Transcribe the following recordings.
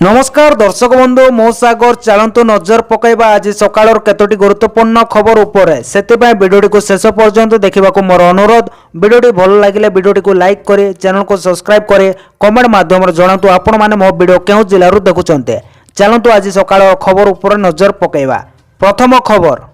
नमस्कार दर्शक बंधु मो सागर चलतु नजर पकईबा आज सकाळ केतोटी गुरुत्वपूर्ण खबर उपरे सेतिपाई वीडियोटी को शेष पर्यंत देखा मोर अनुरोध। वीडियोटी भल लगे वीडियोटी को लाइक करे, चैनल को सब्सक्राइब करे, कमेंट माध्यम जनातु आपण माने मो वीडियो केउ जिल्लारु देखुचंते। चलतु आज सकाळ खबर उपरे नजर पकईबा। प्रथम खबर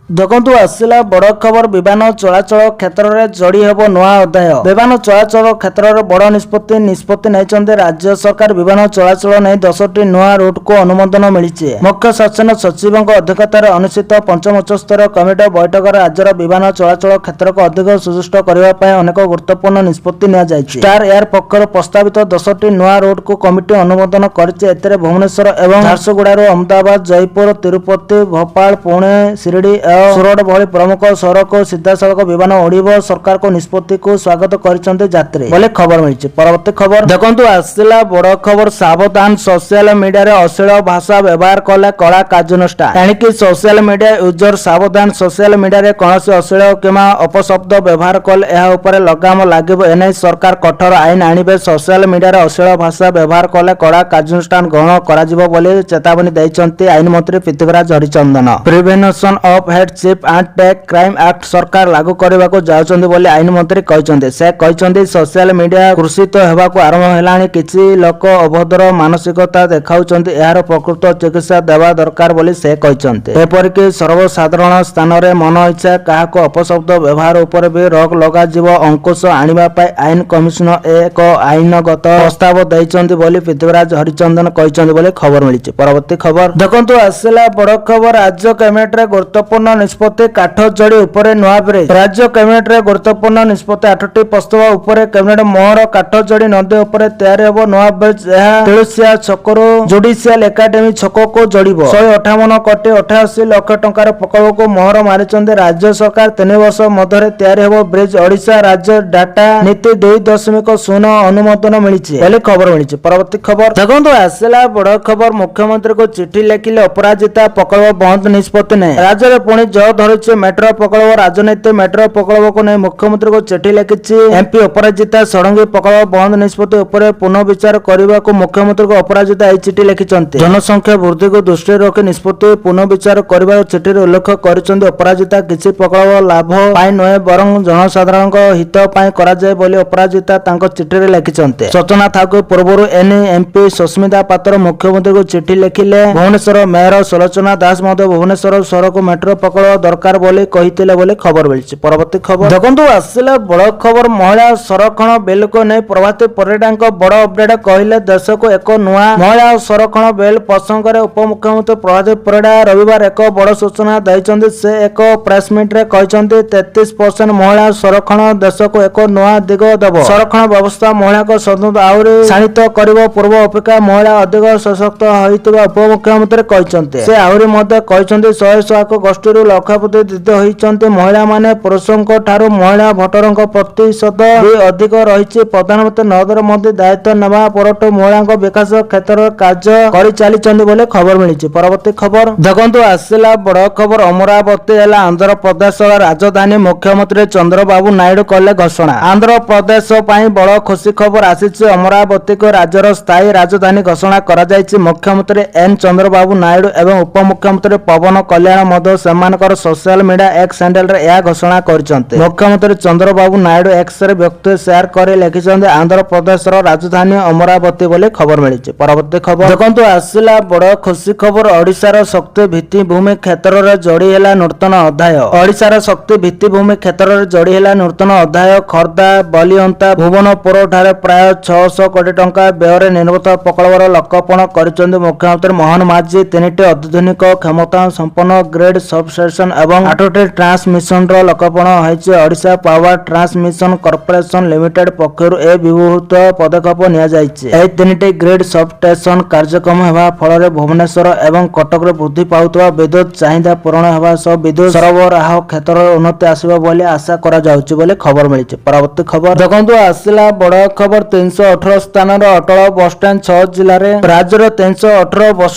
देखु आसला बड़ खबर। विमान चलाचल क्षेत्र में जोड़ी हेब नुआ अध्याय। विमान चलाचल क्षेत्र में बड़ निष्पत्ति नहीं राज्य सरकार। विमान चलाचल नहीं 10टी नुआ रूट को अनुमोदन मिली। मुख्य शासन सचिव अध्यक्षतार अनुष्ठित पंचम उच्च स्तर कमिटी बैठक राज्यर विमान चलाचल क्षेत्र को अधिक सुदृढ़ करने अनेक गुरुत्वपूर्ण निष्पत्ति स्टार एयर पक्षर प्रस्तावित 10टी नुआ रूट को कमिटी अनुमोदन कर भुवनेश्वर और झारसुगुड़ारू अहमदाबाद, जयपुर, तिरुपति, भोपाल, पुणे, शिरडी सुरट भली प्रमुख शहर को सीधासलख विमान उड़ब। सरकार को निष्पत्ति को स्वागत करछन्ते बोले खबर मिली। परवर्ती खबर देखु आसला बड़ खबर। सावधान सोशल मीडिया रे अश्लील भाषा व्यवहार कले कड़ा कार्यानुष्ठान। एणिकी सोशल मीडिया यूजर सावधान। सोशल मीडिया रे कौनसी अश्लील किंवा अपशब्द व्यवहार कले यह उपर लगाम लागिब। एने सरकार कठोर आईन आनिबे। सोशल मीडिया रे अश्लील भाषा व्यवहार कले कड़ा कार्यानुष्ठान ग्रहण कराजिबो बोली चेतावनी दैछन्ते आईन मंत्री Prithviraj Harichandan. Prevention of hate speech and hate crime act सरकार लागू करने को जाउछन्ते बोली आईन मंत्री कहते। से कहते सोशल मीडिया कृषित होगाकू आरंभ हेलाणी। किछि लोक अभद्र मानसिकता देखाउछन्ते। यार प्रकृत चिकित्सा देवा दरकार बोली से कहते। एपरिक सर्वसाधारण स्थान में मन इच्छा काहाको अपशब्द व्यवहार उपर भी रोक लगा जीव। अंकुश आनिबा पाई आईन कमिशन एक आईनगत प्रस्ताव दैछन्ते बोली पृथ्वीराज हरिचंदन कहते बोली खबर मिली। परवर्ती खबर देखु आसला बड़ खबर। राज्य कैबिनेट रे गुरुत्वपूर्ण निष्पत्ति काठ जोड़ी उपरे नुआ ब्रिज। राज्य कैबिनेट रे गुरुत्वपूर्ण निष्पत्ति 8टी प्रस्ताव उपरे कैबिनेट मोहर। काठ जोड़ी नदी उपरे तैयार हेब नुआ ब्रिज। यह तिलुसिया छकरू जुडिशियल एकाडेमी छक को जोड़िब। 158 कोटी 88 लाख टंकार प्रकल्प को मोहर मारिचंदे राज्य सरकार। 3 वर्ष मध्य तैयार हेब ब्रिज। ओडिशा राज्य डाटा नीति 2.0 अनुमोदन मिली बोली खबर मिली। परवर्ती खबर देखु आसला बड़ खबर। मुख्यमंत्री को चिठी लिखिले अपराजिता प्रकल्प बंद निष्पत्ति नहीं। राज्य में पुणी जय धरी मेट्रो प्रकल्प राजनीति। मेट्रो प्रकल्प को नहीं मुख्यमंत्री को चिठी लिखी एमपी अपराजिता षडंगी। प्रकल्प बंद निष्पत्ति उपर पुनः विचार करने को मुख्यमंत्री को अपराजिता यह चिठी लिखिंट। जनसंख्या वृद्धि को दृष्टि रखी निष्पत्ति पुनः विचार करने चिठी उल्लेख कर अपराजिता किसी प्रकल्प लाभ पाई नुहे बरं जनसाधारण हित कराए बोली अपराजिता चिठी लिखिंट। सूचना था पूर्व एने एमपी सुस्मिता पात्र मुख्यमंत्री को चिठी लिखिले। भुवनेश्वर मेयर सुलोचना दास भुवनेश्वर शहर को मेट्रो प्रकल्प दरकार बोली कहिथिले बोली खबर मिली। परवर्ती खबर देखु आसला बड़ खबर। महिला संरक्षण बिल को नहीं प्रभाती परिडा बड़ अपडेट कहले देश को एक नुआ महिला संरक्षण बिल प्रसंग में उपमुख्यमंत्री प्रभाती परिडा रविवार एक बड़ सूचना दैछन्ते। से एक प्रेस मीट रे कहछन्ते 33% महिला संरक्षण देश को एक नुआ दिग देव। संरक्षण व्यवस्था महिला को स्वतंत्र आहुरी शाणित करिवो। पूर्व अपेक्षा महिला अधिक सशक्त होइतिबा उपमुख्यमंत्री कहछन्ते। से आहुरी मध्य कहछन्ते 100 गोष्ठी लक्षापति द्वितीय होती महिला माने पुरुषों ठारू महिला भोटर प्रतिशत भी अधिक रही। प्रधानमंत्री नरेंद्र मोदी दायित्व नेबा परठू महिला विकास क्षेत्र कार्य कर चली बोले खबर मिली। परवर्ती खबर देखु आसला बड़ खबर। अमरावती है आंध्र प्रदेश राजधानी। मुख्यमंत्री चंद्रबाबू नायडू कले घोषणा। आंध्र प्रदेश बड़ खुशी खबर आसी। अमरावती को राज्यर स्थायी राजधानी घोषणा कर मुख्यमंत्री एन चंद्रबाबू नायडू एवं उपमुख्यमंत्री पवन कल्याण मध्य सेमानकर सोशल मीडिया एक्स हैंडल रे यह घोषणा करछन्ते। मुख्यमंत्री चंद्रबाबू नायडू एक्स रे व्यक्ति शेयर कर लिखिछन्ते आंध्र प्रदेश राजधानी अमरावती बोली खबर मिली। परवर्ती खबर देखु आसला बड़ खुशी खबर। ओडिशार शक्ति भित्तिभूमि क्षेत्र में जोड़ी है नूतन अध्याय। ओडिशार शक्ति भित्तिभूमि क्षेत्र में जोड़ी है नूतन अध्याय। खर्दा बलिअंता भुवनपुर ठारे प्राय 600 कोटी टंका व्यय निर्मित प्रकल्पर लोकार्पण करिसेंते मुख्यमंत्री मोहन माझी। 3टी अत्याधुनिक क्षमता संपन्न ग्रेड सबस्टेशन एवं 8टी ट्रांसमिशन लोकार्पण होइछि। Odisha power transmission corporation limited पक्षरु ए विभूत पदक्षेप निया जाइछि। ए 3टी ग्रेड सबस्टेशन कार्यक्रम हेबा फल भुवनेश्वर एवं कटक रे वृद्धि पाउतबा विद्युत चाहिदा पूरण हेबा सह विद्युत सरबराह क्षेत्र में उन्नति आसिबा बोली आशा करा जाउछि बोली खबर मिली। परवर्ती खबर देखु आसला बड़ खबर। 318 स्थान अटल बस स्टैंड 6 जिले में राज्यर 318 बस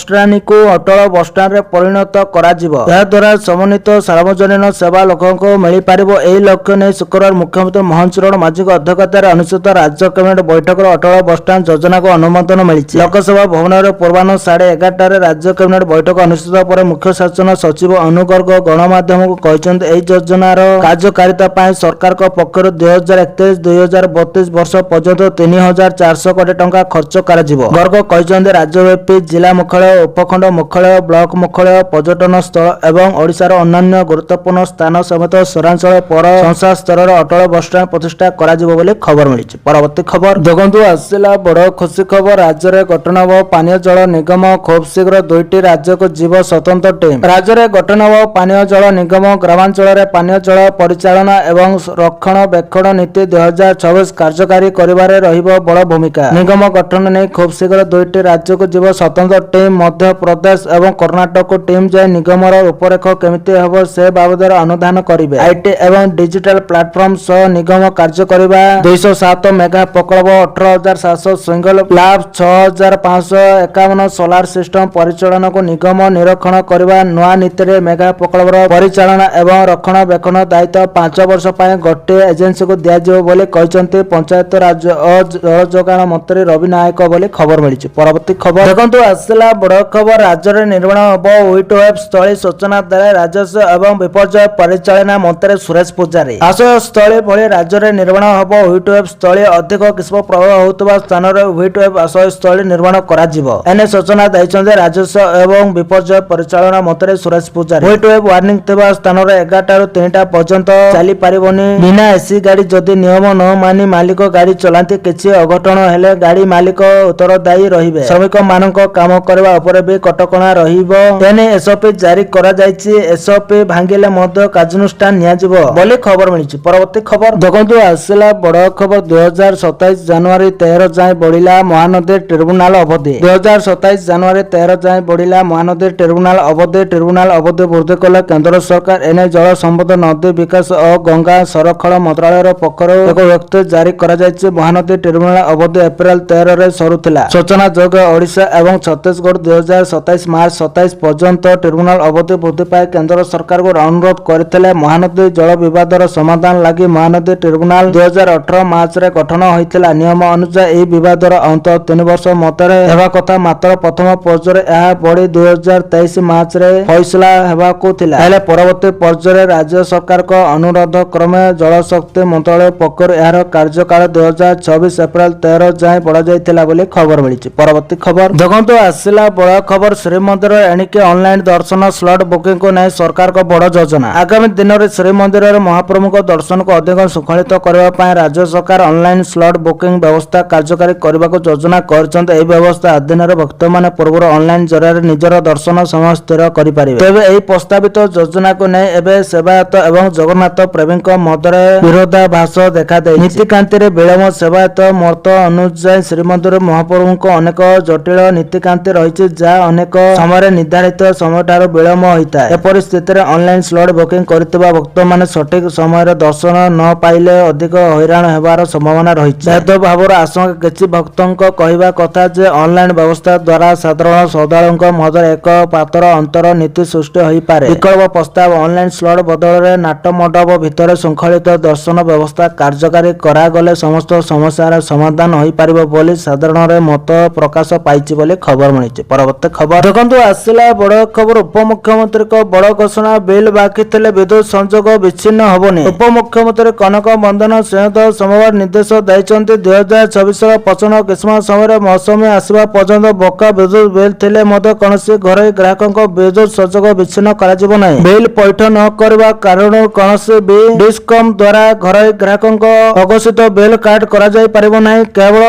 स्टैंड को अटल बस स्टैंड रे परिणत करा जिवो। या द्वारा ସମନ୍ୱିତ ସାର୍ବଜନୀନ ସେବା ଲୋକଙ୍କୁ ମିଳିପାରିବ। ଏହି ଲକ୍ଷ୍ୟ ନେଇ ଶୁକ୍ରବାର ମୁଖ୍ୟମନ୍ତ୍ରୀ ମୋହନ ଚରଣ ମାଝୀଙ୍କ ଅଧ୍ୟକ୍ଷତାରେ ଅନୁଷ୍ଠିତ ରାଜ୍ୟ କ୍ୟାବିନେଟ ବୈଠକରେ ଅଟଳ ବସଷ୍ଟାଣ୍ଡ ଯୋଜନାକୁ ଅନୁମୋଦନ ମିଳିଛି। ଲୋକସଭା ଭବନରେ ପୂର୍ବାହ୍ନ 11:30ରେ ରାଜ୍ୟ କ୍ୟାବିନେଟ ବୈଠକ ଅନୁଷ୍ଠିତ ପରେ ମୁଖ୍ୟ ଶାସନ ସଚିବ ଅନୁ ଗର୍ଗ ଗଣମାଧ୍ୟମକୁ କହିଛନ୍ତି ଏହି ଯୋଜନାର କାର୍ଯ୍ୟକାରିତା ପାଇଁ ସରକାରଙ୍କ ପକ୍ଷରୁ 2031-2032 ବର୍ଷ ପର୍ଯ୍ୟନ୍ତ 3,400 କୋଟି ଟଙ୍କା ଖର୍ଚ୍ଚ କରାଯିବ। ଗର୍ଗ କହିଛନ୍ତି ରାଜ୍ୟବ୍ୟାପୀ ଜିଲ୍ଲା ମୁଖ୍ୟାଳୟ, ଉପଖଣ୍ଡ ମୁଖ୍ୟାଳୟ, ବ୍ଲକ ମୁଖ୍ୟାଳୟ, ପର୍ଯ୍ୟଟନ ସ୍ଥଳ ଏବଂ ଓଡ଼ିଶାର ଅନ୍ୟାନ୍ୟ ଗୁରୁତ୍ୱପୂର୍ଣ୍ଣ ସ୍ଥାନ ସମେତ ସହରାଞ୍ଚଳ ପୌର ସଂସ୍ଥା ସ୍ତରରେ ଅଟଳ ବସଷ୍ଟାଣ୍ଡ ପ୍ରତିଷ୍ଠା କରାଯିବ ବୋଲି ଖବର ମିଳିଛି। ପରବର୍ତ୍ତୀ ଖବର ଦେଖନ୍ତୁ, ଆସିଲା ବଡ଼ ଖୁସି ଖବର। ରାଜ୍ୟରେ ଗଠନ ହେବ ପାନୀୟ ଜଳ ନିଗମ। ଖୁବ୍ ଶୀଘ୍ର 2ଟି ରାଜ୍ୟକୁ ଯିବ ସ୍ୱତନ୍ତ୍ର ଟିମ୍। ରାଜ୍ୟରେ ଗଠନ ହେବ ପାନୀୟ ଜଳ ନିଗମ। ଗ୍ରାମାଞ୍ଚଳରେ ପାନୀୟ ଜଳ ପରିଚାଳନା ଏବଂ ରକ୍ଷଣାବେକ୍ଷଣ ନୀତି 2026 କାର୍ଯ୍ୟକାରୀ କରିବାରେ ରହିବ ବଡ଼ ଭୂମିକା। ନିଗମ ଗଠନ ନେଇ ଖୁବ୍ ଶୀଘ୍ର 2ଟି ରାଜ୍ୟକୁ ଯିବ ସ୍ୱତନ୍ତ୍ର ଟିମ୍। ମଧ୍ୟପ୍ରଦେଶ ଏବଂ କର୍ଣ୍ଣାଟକକୁ ଟିମ୍ ଯାଇ ନିଗମର ରୂପରେଖ କେମିତି ହେବ ସେ ବାବଦରେ ଅନୁଧ୍ୟାନ କରିବେ। ଆଇଟି ଏବଂ ଡିଜିଟାଲ ପ୍ଲାଟଫର୍ମ ସହ ନିଗମ କାର୍ଯ୍ୟ କରିବା। 207 ମେଗା ପ୍ରକଳ୍ପ, 18,700 ସିଙ୍ଗଲ ଲ୍ୟାବ, 6,551 ସୋଲାର ସିଷ୍ଟମ ପରିଚାଳନାକୁ ନିଗମ ନିରୀକ୍ଷଣ କରିବା। ନୂଆ ନୀତିରେ ମେଗା ପ୍ରକଳ୍ପର ପରିଚାଳନା ଏବଂ ରକ୍ଷଣାବେକ୍ଷଣ ଦାୟିତ୍ୱ 5 ବର୍ଷ ପାଇଁ ଗୋଟିଏ ଏଜେନ୍ସିକୁ ଦିଆଯିବ ବୋଲି କହିଛନ୍ତି ପଞ୍ଚାୟତ ରାଜ ଓ ଜଳ ଯୋଗାଣ ମନ୍ତ୍ରୀ ରବି ନାୟକ ବୋଲି ଖବର ମିଳିଛି। ପରବର୍ତ୍ତୀ ଖବର ଦେଖନ୍ତୁ, ଆସିଲା ବଡ଼ ଖବର। ରାଜ୍ୟରେ ନିର୍ମାଣ ହେବ ୱିଟ୍ ୱେବ୍ ସ୍ଥଳୀ। ସୂଚନା ଦେଲେ ରାଜସ୍ୱ ଏବଂ ବିପର୍ଯ୍ୟୟ ପରିଚାଳନା ମନ୍ତ୍ରୀ ସୁରେଶ ପୂଜାରୀ। ଆଶ୍ରୟସ୍ଥଳୀ ଭଳି ରାଜ୍ୟରେ ନିର୍ମାଣ ହେବ ୱିଟ୍ ୱେବ୍ ସ୍ଥଳୀ। ଅଧିକ ଗ୍ରୀଷ୍ମ ପ୍ରବାହ ହେଉଥିବା ସ୍ଥାନରେ ୱିଟ୍ ୱେବ୍ ଆଶ୍ରୟସ୍ଥଳୀ ନିର୍ମାଣ କରାଯିବ। ଏନେ ସୂଚନା ଦେଇଛନ୍ତି ରାଜସ୍ୱ ଏବଂ ବିପର୍ଯ୍ୟୟ ପରିଚାଳନା ମନ୍ତ୍ରୀ Suresh Pujari. With web warning ଥିବା ସ୍ଥାନରେ 11ଟାରୁ 3ଟା ପର୍ଯ୍ୟନ୍ତ ଚାଲିପାରିବନି। ବିନା ଏସି ଗାଡ଼ି ଯଦି ନିୟମ ନ ମାନି ମାଲିକ ଗାଡ଼ି ଚଲାନ୍ତି, କିଛି ଅଘଟଣ ହେଲେ ଗାଡ଼ି ମାଲିକ ଉତ୍ତରଦାୟୀ ରହିବେ। ଶ୍ରମିକମାନଙ୍କ କାମ କରିବା ଉପରେ ବି କଟକଣା ରହିବ। ଏନେ ଏସ୍ଓପି ଜାରି କରାଯାଇଛି। ଏସ୍ଓପି ଭାଙ୍ଗିଲେ ମଧ୍ୟ କାର୍ଯ୍ୟାନୁଷ୍ଠାନ ନିଆଯିବ ବୋଲି ଖବର ମିଳିଛି। ପରବର୍ତ୍ତୀ ଖବର ଦେଖନ୍ତୁ, ଆସିଲା ବଡ଼ ଖବର। 2027 ଜାନୁଆରୀ 13 ଯାଏଁ ବଢ଼ିଲା ମହାନଦୀ ଟ୍ରିବ୍ୟୁନାଲ ଅବଧି। 2027 ଜାନୁଆରୀ 13 ଯାଏଁ ବଢ଼ିଲା ମହାନଦୀ ଟ୍ରିବ୍ୟୁନାଲ ଅବଧି। ଟ୍ରିବ୍ୟୁନାଲ ଅବଧି ବୃଦ୍ଧି କଲେ କେନ୍ଦ୍ର ସରକାର। ଏନେଇ ଜଳ ସମ୍ପଦ, ନଦୀ ବିକାଶ ଓ ଗଙ୍ଗା ସଂରକ୍ଷଣ ମନ୍ତ୍ରାଳୟ ପକ୍ଷରୁ ଏକ ବିଜ୍ଞପ୍ତି ଜାରି କରାଯାଇଛି। ମହାନଦୀ ଟ୍ରିବ୍ୟୁନାଲ ଅବଧି ଏପ୍ରିଲ 13ରେ ସରୁଥିଲା। ସୂଚନାଯୋଗ୍ୟ, ଓଡ଼ିଶା ଏବଂ ଛତିଶଗଡ଼ 2027 ମାର୍ଚ୍ଚ 27 ପର୍ଯ୍ୟନ୍ତ ଟ୍ରିବ୍ୟୁନାଲ ଅବଧି ବୃଦ୍ଧି ପାଇଁ କେନ୍ଦ୍ର ସରକାରଙ୍କୁ ଅନୁରୋଧ କରିଥିଲେ। ମହାନଦୀ ଜଳ ବିବାଦର ସମାଧାନ ଲାଗି ମହାନଦୀ ଟ୍ରିବ୍ୟୁନାଲ 2018 ମାର୍ଚ୍ଚରେ ଗଠନ ହୋଇଥିଲା। ନିୟମ ଅନୁଯାୟୀ ଏହି ବିବାଦର ଅନ୍ତତଃ 3 ବର୍ଷ ମଧ୍ୟରେ ହେବା କଥା। ମାତ୍ର ପ୍ରଥମ ପର୍ଯ୍ୟାୟରେ ଏହା ବଢ଼ି 2023 ମାର୍ଚ୍ଚରେ ଫଇସଲା ହେବାକୁ ଥିଲା। ହେଲେ ପରବର୍ତ୍ତୀ ପର୍ଯ୍ୟାୟରେ ରାଜ୍ୟ ସରକାରଙ୍କ ଅନୁରୋଧ କ୍ରମେ ଜଳଶକ୍ତି ମନ୍ତ୍ରାଳୟ ପକ୍ଷରୁ ଏହାର କାର୍ଯ୍ୟକାଳ 2026 ଏପ୍ରିଲ 13 ଯାଏଁ ବଢ଼ାଯାଇଥିଲା ବୋଲି ଖବର ମିଳିଛି। ପରବର୍ତ୍ତୀ ଖବର ଦେଖନ୍ତୁ, ଆସିଲା ବଡ଼ ଖବର। ଶ୍ରୀମନ୍ଦିର ଏଣିକି ଅନଲାଇନ ଦର୍ଶନ ସ୍ଲଟ୍ ବୁକିଂକୁ ନେଇ ସରକାରଙ୍କ ବଡ଼ ଯୋଜନା। ଆଗାମୀ ଦିନରେ ଶ୍ରୀମନ୍ଦିରରେ ମହାପ୍ରଭୁଙ୍କ ଦର୍ଶନକୁ ଅଧିକ ଶୃଙ୍ଖଳିତ କରିବା ପାଇଁ ରାଜ୍ୟ ସରକାର ଅନଲାଇନ ସ୍ଲଟ୍ ବୁକିଂ ବ୍ୟବସ୍ଥା କାର୍ଯ୍ୟକାରୀ କରିବାକୁ ଯୋଜନା କରିଛନ୍ତି। ଏହି ବ୍ୟବସ୍ଥା ଅଧୀନରେ ଭକ୍ତମାନେ ପୂର୍ବରୁ ଅନଲାଇନ ଜରିଆରେ ନିଜର ଦର୍ଶନ ସମୟ ସ୍ଥିର କରିପାରିବେ। ତେବେ ଏହି ପ୍ରସ୍ତାବିତ ଯୋଜନାକୁ ନେଇ ଏବେ ସେବାୟତ ଏବଂ ଜଗନ୍ନାଥ ପ୍ରେମୀଙ୍କ ମଧ୍ୟରେ ବିରୋଧାଭାସ ଦେଖାଦେଇଛି। ନୀତିକାନ୍ତିରେ ବିଳମ୍ବ। ସେବାୟତ ମତ ଅନୁଯାୟୀ ଶ୍ରୀମନ୍ଦିର ମହାପ୍ରଭୁଙ୍କ ଅନେକ ଜଟିଳ ନୀତିକାନ୍ତି ରହିଛି, ଯାହା ଅନେକ ସମୟରେ ନିର୍ଦ୍ଧାରିତ ସମୟଠାରୁ ବିଳମ୍ବ ହୋଇଥାଏ। ଏପରି ସ୍ଥିତିରେ ଅନଲାଇନ ସ୍ଲଟ୍ ବୁକିଂ କରିଥିବା ଭକ୍ତମାନେ ସଠିକ ସମୟରେ ଦର୍ଶନ ନ ପାଇଲେ ଅଧିକ ହଇରାଣ ହେବାର ସମ୍ଭାବନା ରହିଛି। ଭେଦଭାବର ଆଶଙ୍କା। କିଛି ଭକ୍ତଙ୍କ କହିବା କଥା ଯେ ଅନଲାଇନ ବ୍ୟବସ୍ଥା ଦ୍ୱାରା ସାଧାରଣ ଶ୍ରଦ୍ଧାଳୁଙ୍କ ମଧ୍ୟରେ ଏକ ପାତର ଅନ୍ତର ନୀତି ସୃଷ୍ଟି ହୋଇପାରେ। ବିକଳ୍ପ ପ୍ରସ୍ତାବ, ଅନଲାଇନ ସ୍ଲଟ୍ ବଦଳରେ ନାଟମଣ୍ଡପ ଭିତରେ ଶୃଙ୍ଖଳିତ ଦର୍ଶନ ବ୍ୟବସ୍ଥା କାର୍ଯ୍ୟକାରୀ କରାଗଲେ ସମସ୍ତ ସମସ୍ୟାର ସମାଧାନ ହୋଇପାରିବ ବୋଲି ସାଧାରଣରେ ମତ ପ୍ରକାଶ ପାଇଛି ବୋଲି ଖବର ମିଳିଛି। ପରବର୍ତ୍ତୀ ଖବର ଦେଖନ୍ତୁ, ଆସିଲା ବଡ଼ ଖବର। ଉପମୁଖ୍ୟମନ୍ତ୍ରୀଙ୍କ ବଡ଼ ଘୋଷଣା। ବିଲ୍ ବାକି ଥିଲେ ବିଦ୍ୟୁତ ସଂଯୋଗ ବିଚ୍ଛିନ୍ନ ହେବନି। ଉପମୁଖ୍ୟମନ୍ତ୍ରୀ କନକ ବନ୍ଦନା ସିଂହଦେଓ ସୋମବାର ନିର୍ଦ୍ଦେଶ ଦେଇଛନ୍ତି। 2026ର ପ୍ରଚଣ୍ଡ ଗ୍ରୀଷ୍ମ ସମୟରେ ମୌସୁମୀ ଆସିବା ପର୍ଯ୍ୟନ୍ତ ବକା ବିଦ୍ୟୁତ ବିଲ୍ ଥିଲେ ମଧ୍ୟ କୌଣସି ଘରୋଇ ଗ୍ରାହକଙ୍କ ବିଦ୍ୟୁତ ସଂଯୋଗ ବିଚ୍ଛିନ୍ନ କରାଯିବ ନାହିଁ। ବିଲ୍ ପୈଠ ନ କରିବା କାରଣରୁ କୌଣସି ବି ଡିସ୍କମ୍ ଦ୍ୱାରା ଘରୋଇ ଗ୍ରାହକଙ୍କ ଅଘୋଷିତ ବିଲ୍ କାଟ କରାଯାଇ ପାରିବ ନାହିଁ। କେବଳ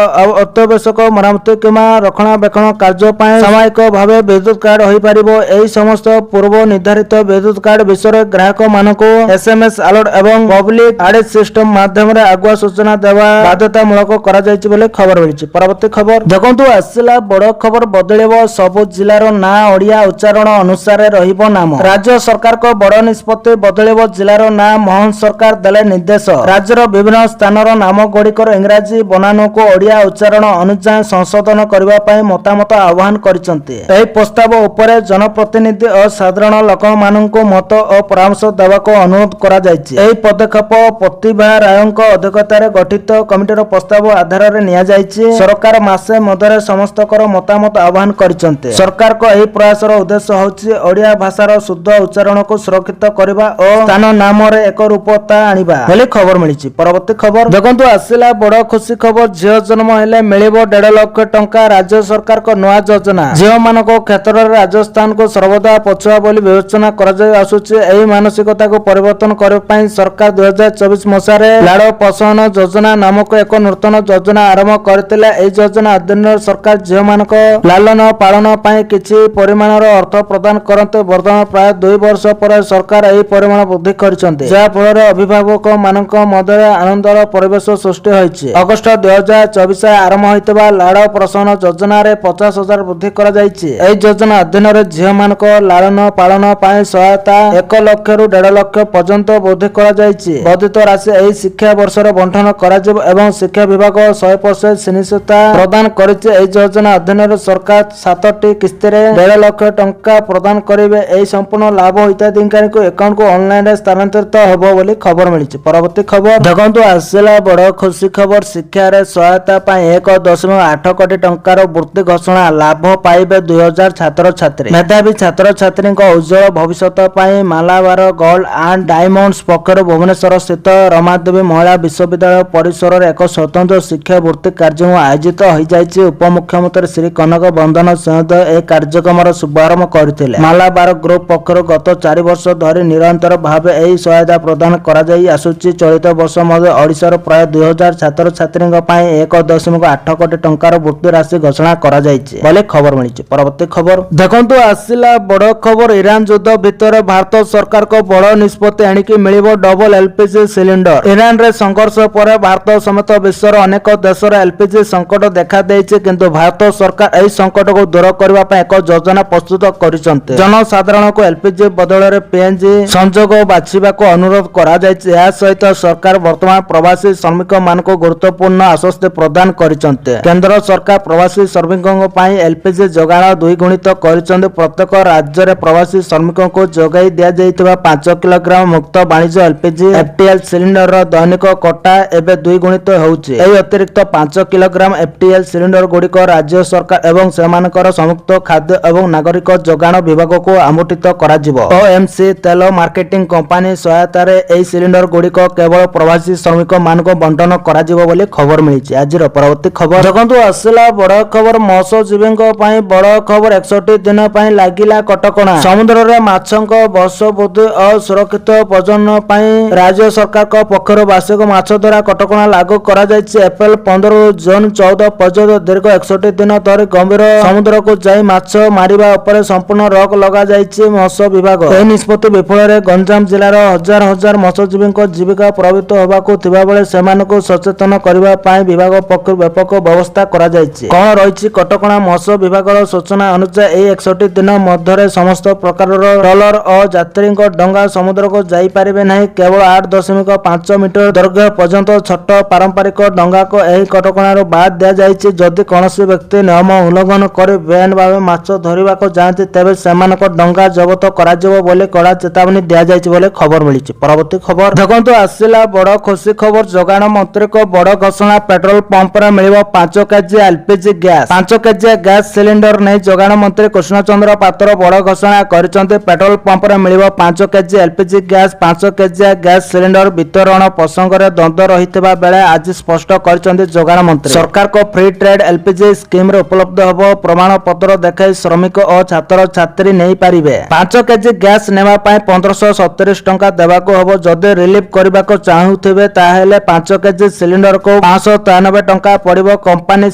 ଅତ୍ୟାବଶ୍ୟକ ମରାମତି କିମ୍ବା ରକ୍ଷଣାବେକ୍ଷଣ କାର୍ଯ୍ୟ ପାଇଁ ସାମୟିକ ଭାବେ ବିଦ୍ୟୁତ କାଟ ହୋଇପାରିବ। ଏହି ସମସ୍ତ ପୂର୍ବ ନିର୍ଦ୍ଧାରିତ ବିଦ୍ୟୁତ କାଟ ବିଷୟରେ ଗ୍ରାହକମାନଙ୍କୁ SMS ଆଲର୍ଟ ଏବଂ ପବ୍ଲିକ ଆଡ୍ରେସ ସିଷ୍ଟମ ମାଧ୍ୟମରେ ଆଗୁଆ ସୂଚନା ଦେବା ବାଧ୍ୟତାମୂଳକ କରାଯାଇଛି ବୋଲି ଖବର ମିଳିଛି। ପରବର୍ତ୍ତୀ ଖବର ଦେଖନ୍ତୁ, ଆସିଲା ବଡ଼ ଖବର। ବଦଳିବ ସବୁ ଜିଲ୍ଲାର ନାଁ, ଓଡ଼ିଆ ଉଚ୍ଚାରଣ ଅନୁସାରେ ରହିବ ନାମ। ରାଜ୍ୟ ସରକାରଙ୍କ ବଡ଼ ନିଷ୍ପତ୍ତି। ବଦଳିବ ଜିଲ୍ଲାର ନାଁ। ମୋହନ ସରକାର ଦେଲେ ନିର୍ଦ୍ଦେଶ। ରାଜ୍ୟର ବିଭିନ୍ନ ସ୍ଥାନର ନାମ ଗୁଡ଼ିକର ଇଂରାଜୀ ବନାନକୁ ଓଡ଼ିଆ ଉଚ୍ଚାରଣ ଅନୁଯାୟୀ ସଂଶୋଧନ କରିବା ପାଇଁ ମତାମତ ଆହ୍ୱାନ କରିଛନ୍ତି। ଏହି ପ୍ରସ୍ତାବ ଉପରେ ଜନପ୍ରତିନିଧି ଓ ସାଧାରଣ ଲୋକ ଲୋକମାନଙ୍କୁ ମତ ଓ ପରାମର୍ଶ ଦେବାକୁ ଅନୁରୋଧ କରାଯାଇଛି। ଏହି ପଦକ୍ଷେପ ପ୍ରତିଭା ରାୟଙ୍କ ଅଧ୍ୟକ୍ଷତାରେ ଗଠିତ କମିଟିର ପ୍ରସ୍ତାବ ଆଧାରରେ ନିଆଯାଇଛି। ସରକାର ମାସେ ମଧ୍ୟରେ ସମସ୍ତଙ୍କର ମତାମତ ଆହ୍ୱାନ କରିଛନ୍ତି। ସରକାରଙ୍କ ଏହି ପ୍ରୟାସର ଉଦ୍ଦେଶ୍ୟ ହେଉଛି ଓଡ଼ିଆ ଭାଷାର ଶୁଦ୍ଧ ଉଚ୍ଚାରଣକୁ ସୁରକ୍ଷିତ କରିବା ଓ ସ୍ଥାନ ନାମରେ ଏକ ରୂପତା ଆଣିବା ବୋଲି ଖବର ମିଳିଛି। ପରବର୍ତ୍ତୀ ଖବର ଦେଖନ୍ତୁ, ଆସିଲା ବଡ ଖୁସି ଖବର। ଝିଅ ଜନ୍ମ ହେଲେ ମିଳିବ 1.5 ଲକ୍ଷ ଟଙ୍କା। ରାଜ୍ୟ ସରକାରଙ୍କ ନୂଆ ଯୋଜନା। ଝିଅମାନଙ୍କ କ୍ଷେତ୍ରରେ ରାଜସ୍ଥାନକୁ ସର୍ବଦା ପଛୁଆ ବୋଲି ବିବେଚନା କରାଯାଇ ଆସୁଛି। ଏହି ମାନସିକତାକୁ ପରିବର୍ତ୍ତନ କରିବା ପାଇଁ ସରକାର 2024 ମସିହାରେ ଲାଡ ପୋଷଣ ଯୋଜନା ନାମକ ଏକ ନୂତନ ଯୋଜନା ଆରମ୍ଭ କରିଥିଲେ। ଏହି ଯୋଜନା ଅଧୀନରେ ସରକାର ଝିଅମାନଙ୍କ ଲାଲନ ପାଳନ ପାଇଁ କିଛି ପରିମାଣର ଅର୍ଥ ପ୍ରଦାନ କରନ୍ତି। ବର୍ତ୍ତମାନ ପ୍ରାୟ 2 ବର୍ଷ ପରେ ସରକାର ଏହି ପରିମାଣ ବୃଦ୍ଧି କରିଛନ୍ତି, ଯାହା ଫଳରେ ଅଭିଭାବକ ମାନଙ୍କ ମଧ୍ୟରେ ଆନନ୍ଦର ପରିବେଶ ସୃଷ୍ଟି ହୋଇଛି। ଅଗଷ୍ଟ 2024 ଆରମ୍ଭ ହୋଇଥିବା ଲାଡ ପୋଷଣ ଯୋଜନାରେ 50,000 ବୃଦ୍ଧି କରାଯାଇଛି। ଏହି ଯୋଜନା ଅଧୀନରେ ଝିଅମାନଙ୍କ ଲାଳନ ପାଳନ ପାଇଁ ସହାୟତା 1 ଲକ୍ଷରୁ 1.5 ଲକ୍ଷ ପର୍ଯ୍ୟନ୍ତ ବୃଦ୍ଧି କରାଯାଇଛି। ବର୍ଦ୍ଧିତ ରାଶି ଏହି ଶିକ୍ଷା ବର୍ଷରେ ବଣ୍ଟନ କରାଯିବ ଏବଂ ଶିକ୍ଷା ବିଭାଗ 100% ସୁନିଶ୍ଚିତ ପ୍ରଦାନ କରିଛି। ଏହି ଯୋଜନା ଅଧୀନରେ ସରକାର 7ଟି କିସ୍ତିରେ 1.5 ଲକ୍ଷ ଟଙ୍କା ପ୍ରଦାନ କରିବେ। ଏହି ସମ୍ପୂର୍ଣ୍ଣ ଲାଭ ହିତାଧିକାରୀଙ୍କ ଆକାଉଣ୍ଟକୁ ଅନଲାଇନରେ ସ୍ଥାନାନ୍ତରିତ ହେବ ବୋଲି ଖବର ମିଳିଛି। ପରବର୍ତ୍ତୀ ଖବର ଦେଖନ୍ତୁ, ଆସିଲା ବଡ ଖୁସି ଖବର। ଶିକ୍ଷାରେ ସହାୟତା ପାଇଁ 1.8 କୋଟି ଟଙ୍କାର ବୃତ୍ତି ଘୋଷଣା। ଲାଭ ପାଇବେ 2000 ଛାତ୍ରଛାତ୍ରୀ। ମେଧାବୀ ଛାତ୍ରଛାତ୍ରୀଙ୍କ ଉଜ୍ଜଳ ଭବିଷ୍ୟତ ପାଇଁ ମାଲାବାର ଗୋଲ୍ଡ ଆଣ୍ଡ ଡାଇମଣ୍ଡସ ପକ୍ଷରୁ ଭୁବନେଶ୍ୱର ସ୍ଥିତ ରମାଦେବୀ ମହିଳା ବିଶ୍ୱବିଦ୍ୟାଳୟ ପରିସରରେ ଏକ ସ୍ୱତନ୍ତ୍ର ଶିକ୍ଷା ବୃତ୍ତି କାର୍ଯ୍ୟକ୍ରମ ଆୟୋଜିତ ହୋଇଯାଇଛି। ଉପମୁଖ୍ୟମନ୍ତ୍ରୀ ଶ୍ରୀ କନକ ବନ୍ଦନ ସିଂହଦେଓ ଏହି କାର୍ଯ୍ୟକ୍ରମର ଶୁଭାରମ୍ଭ କରିଥିଲେ। ମାଲାବାର ଗ୍ରୁପ ପକ୍ଷରୁ ଗତ 4 ବର୍ଷ ଧରି ନିରନ୍ତର ଭାବେ ଏହି ସହାୟତା ପ୍ରଦାନ କରାଯାଇ ଆସୁଛି। ଚଳିତ ବର୍ଷ ମଧ୍ୟ ଓଡ଼ିଶାର ପ୍ରାୟ 2000 ଛାତ୍ରଛାତ୍ରୀଙ୍କ ପାଇଁ 1.8 କୋଟି ଟଙ୍କାର ବୃତ୍ତି ରାଶି ଘୋଷଣା କରାଯାଇଛି ବୋଲି ଖବର ମିଳିଛି। ପରବର୍ତ୍ତୀ ଖବର ଦେଖନ୍ତୁ, ଆସିଲା ବଡ ଖବର। ଇରାନ ଯୁଦ୍ଧ ଭିତରେ ଭାରତ ସରକାରଙ୍କ ବଡ ନିଷ୍ପତ୍ତି ଏଣିକି ମିଳିବ ଡବଲ ଏଲପିଜି ସିଲିଣ୍ଡର। ଇରାନରେ ସଂଘର୍ଷ ପରେ ଭାରତ ସମେତ ବିଶ୍ୱର ଅନେକ ଦେଶର ଏଲପିଜି ସଂକଟ ଦେଖାଦେଇଛି, କିନ୍ତୁ ଭାରତ ସରକାର ଏହି ସଂକଟକୁ ଦୂର କରିବା ପାଇଁ ଏକ ଯୋଜନା ପ୍ରସ୍ତୁତ କରିଛନ୍ତି। ଜନସାଧାରଣଙ୍କୁ ଏଲପିଜି ବଦଳରେ ପିଏନଜି ସଂଯୋଗ ବାଛିବାକୁ ଅନୁରୋଧ କରାଯାଇଛି। ଏହା ସହିତ ସରକାର ବର୍ତ୍ତମାନ ପ୍ରବାସୀ ଶ୍ରମିକମାନଙ୍କୁ ଗୁରୁତ୍ୱପୂର୍ଣ୍ଣ ଆଶ୍ୱସ୍ତି ପ୍ରଦାନ କରିଛନ୍ତି। କେନ୍ଦ୍ର ସରକାର ପ୍ରବାସୀ ଶ୍ରମିକଙ୍କ ପାଇଁ ଏଲପିଜି ଯୋଗାଣ ଦ୍ୱିଗୁଣିତ କରିଛନ୍ତି। ପ୍ରତ୍ୟେକ ରାଜ୍ୟରେ ପ୍ରବାସୀ ଶ୍ରମିକଙ୍କୁ ଯୋଗାଇ ଦିଆଯାଇଥିବା 5 କିଲୋଗ୍ରାମ ମୁକ୍ତ ବାଣିଜ୍ୟ ଏଲପିଜି ଏଫଟିଏଲ ସିଲିଣ୍ଡରର ଦୈନିକ କୋଟା ଏବେ ଦ୍ୱିଗୁଣିତ ହେଉଛି। ଏହି ଅତିରିକ୍ତ 5 କିଲୋଗ୍ରାମ ଏଫଟିଏଲ ସିଲିଣ୍ଡର ଗୁଡିକ ରାଜ୍ୟ ସରକାର ଏବଂ ସେମାନଙ୍କର ସଂଯୁକ୍ତ ଖାଦ୍ୟ ଏବଂ ନାଗରିକ ଯୋଗାଣ ବିଭାଗକୁ ଆମୁଠିତ କରାଯିବ। ଓଏମସି ତେଲ ମାର୍କେଟିଂ କମ୍ପାନୀ ସହାୟତାରେ ଏହି ସିଲିଣ୍ଡର ଗୁଡିକ କେବଳ ପ୍ରବାସୀ ଶ୍ରମିକ ମାନଙ୍କୁ ବଣ୍ଟନ କରାଯିବ ବୋଲି ଖବର ମିଳିଛି। ଆଜିର ପରବର୍ତ୍ତୀ ଖବର ଦେଖନ୍ତୁ, ଆସିଲା ବଡ ଖବର। ମତ୍ସ୍ୟଜୀବୀଙ୍କ ପାଇଁ ବଡ ଖବର। 61 ଦିନ ପାଇଁ ଲାଗିଲା କଟକଣା। ସମୁଦ୍ରରେ ମାଛଙ୍କ ବଂଶ ବୃଦ୍ଧି ଓ ସୁରକ୍ଷିତ ପ୍ରଜନନ ପାଇଁ ରାଜ୍ୟ ସରକାରଙ୍କ ପକ୍ଷରୁ ବାର୍ଷିକ ମାଛ ଧରା କଟକଣା ଲାଗୁ କରାଯାଇଛି। ଏପ୍ରିଲ 15ରୁ ଜୁନ 14 ପର୍ଯ୍ୟନ୍ତ ଦୀର୍ଘ 61 ଦିନ ଧରି ଗମ୍ଭୀର ସମୁଦ୍ରକୁ ଯାଇ ମାଛ ମାରିବା ଉପରେ ସମ୍ପୂର୍ଣ୍ଣ ରୋକ ଲଗାଯାଇଛି ମତ୍ସ୍ୟ ବିଭାଗ। ଏହି ନିଷ୍ପତ୍ତି ବିଫଳରେ ଗଞ୍ଜାମ ଜିଲ୍ଲାର ହଜାର ହଜାର ମତ୍ସ୍ୟଜୀବୀଙ୍କ ଜୀବିକା ପ୍ରଭାବିତ ହେବାକୁ ଥିବାବେଳେ ସେମାନଙ୍କୁ ସଚେତନ କରିବା ପାଇଁ ବିଭାଗ ପକ୍ଷରୁ ବ୍ୟାପକ ବ୍ୟବସ୍ଥା କରାଯାଇଛି। କଣ ରହିଛି କଟକଣା? ମତ୍ସ୍ୟ ବିଭାଗର ସୂଚନା ଅନୁଯାୟୀ ଏହି 61 ଦିନ ମଧ୍ୟରେ ସମସ୍ତ ପ୍ରକାରର ଟ୍ରଲର ଓ ଯାତ୍ରୀଙ୍କ ଡଙ୍ଗା ସମୁଦ୍ରକୁ ଯାଇପାରିବେ ନାହିଁ। କେବଳ 8.5 ମିଟର ଦୈର୍ଘ୍ୟ ପର୍ଯ୍ୟନ୍ତ ଛୋଟ ପାରମ୍ପରିକ ଡଙ୍ଗାକୁ ଏହି କଟକଣାରୁ ବାଦ୍ ଦିଆଯାଇଛି। ଯଦି କୌଣସି ବ୍ୟକ୍ତି ନିୟମ ଉଲ୍ଲଂଘନ କରି ବେଆଇନ ଭାବେ ମାଛ ଧରିବାକୁ ଯାଆନ୍ତି, ତେବେ ସେମାନଙ୍କ ଡଙ୍ଗା ଜବତ କରାଯିବ ବୋଲି କଡ଼ା ଚେତାବନୀ ଦିଆଯାଇଛି ବୋଲି ଖବର ମିଳିଛି। ପରବର୍ତ୍ତୀ ଖବର ଦେଖନ୍ତୁ, ଆସିଲା ବଡ ଖୁସି ଖବର। ଯୋଗାଣ ମନ୍ତ୍ରୀଙ୍କ ବଡ ଘୋଷଣା। ପେଟ୍ରୋଲ ପମ୍ପରେ ମିଳିବ 5 କେଜି ଏଲପିଜି ଗ୍ୟାସ୍। 5 କେଜିଆ ଗ୍ୟାସ୍ ସିଲିଣ୍ଡର ନେଇ ଯୋଗାଣ ମନ୍ତ୍ରୀ କୃଷ୍ଣଚନ୍ଦ୍ର ପାତ୍ର ବଡ ଘୋଷଣା କରିଛନ୍ତି। ପେଟ୍ରୋଲ ପମ୍ପରେ ମିଳିବ 5 କେଜି ଏଲପିଜି ଗ୍ୟାସ୍। 5 କେଜିଆ ଗ୍ୟାସ୍ ସିଲିଣ୍ଡର ବିତରଣ ପ୍ରସଙ୍ଗରେ ଦ୍ୱନ୍ଦ୍ୱ ରହିଥିବା ବେଳେ ଆଜି ସ୍ପଷ୍ଟ କରିଛନ୍ତି ଯୋଗାଣ ମନ୍ତ୍ରୀ। ସରକାରଙ୍କ ଫ୍ରି ଟ୍ରେଡ୍ ଏଲପିଜି ସ୍କିମରେ ଉପଲବ୍ଧ ହେବ। ପ୍ରମାଣ ପତ୍ର ଦେଖାଇ ଶ୍ରମିକ ଓ ଛାତ୍ରଛାତ୍ରୀ ନେଇପାରିବେ। 5 କେଜି ଗ୍ୟାସ୍ ନେବା ପାଇଁ 1537 ଟଙ୍କା ଦେବାକୁ ହେବ। ଯଦି ରିଲିଫ୍ କରିବାକୁ ଚାହୁଁଥିବେ ତାହେଲେ 5 କେଜି ସିଲିଣ୍ଡରକୁ 593 ଟଙ୍କା ପଡ଼ିବ। କମ୍ପାନୀ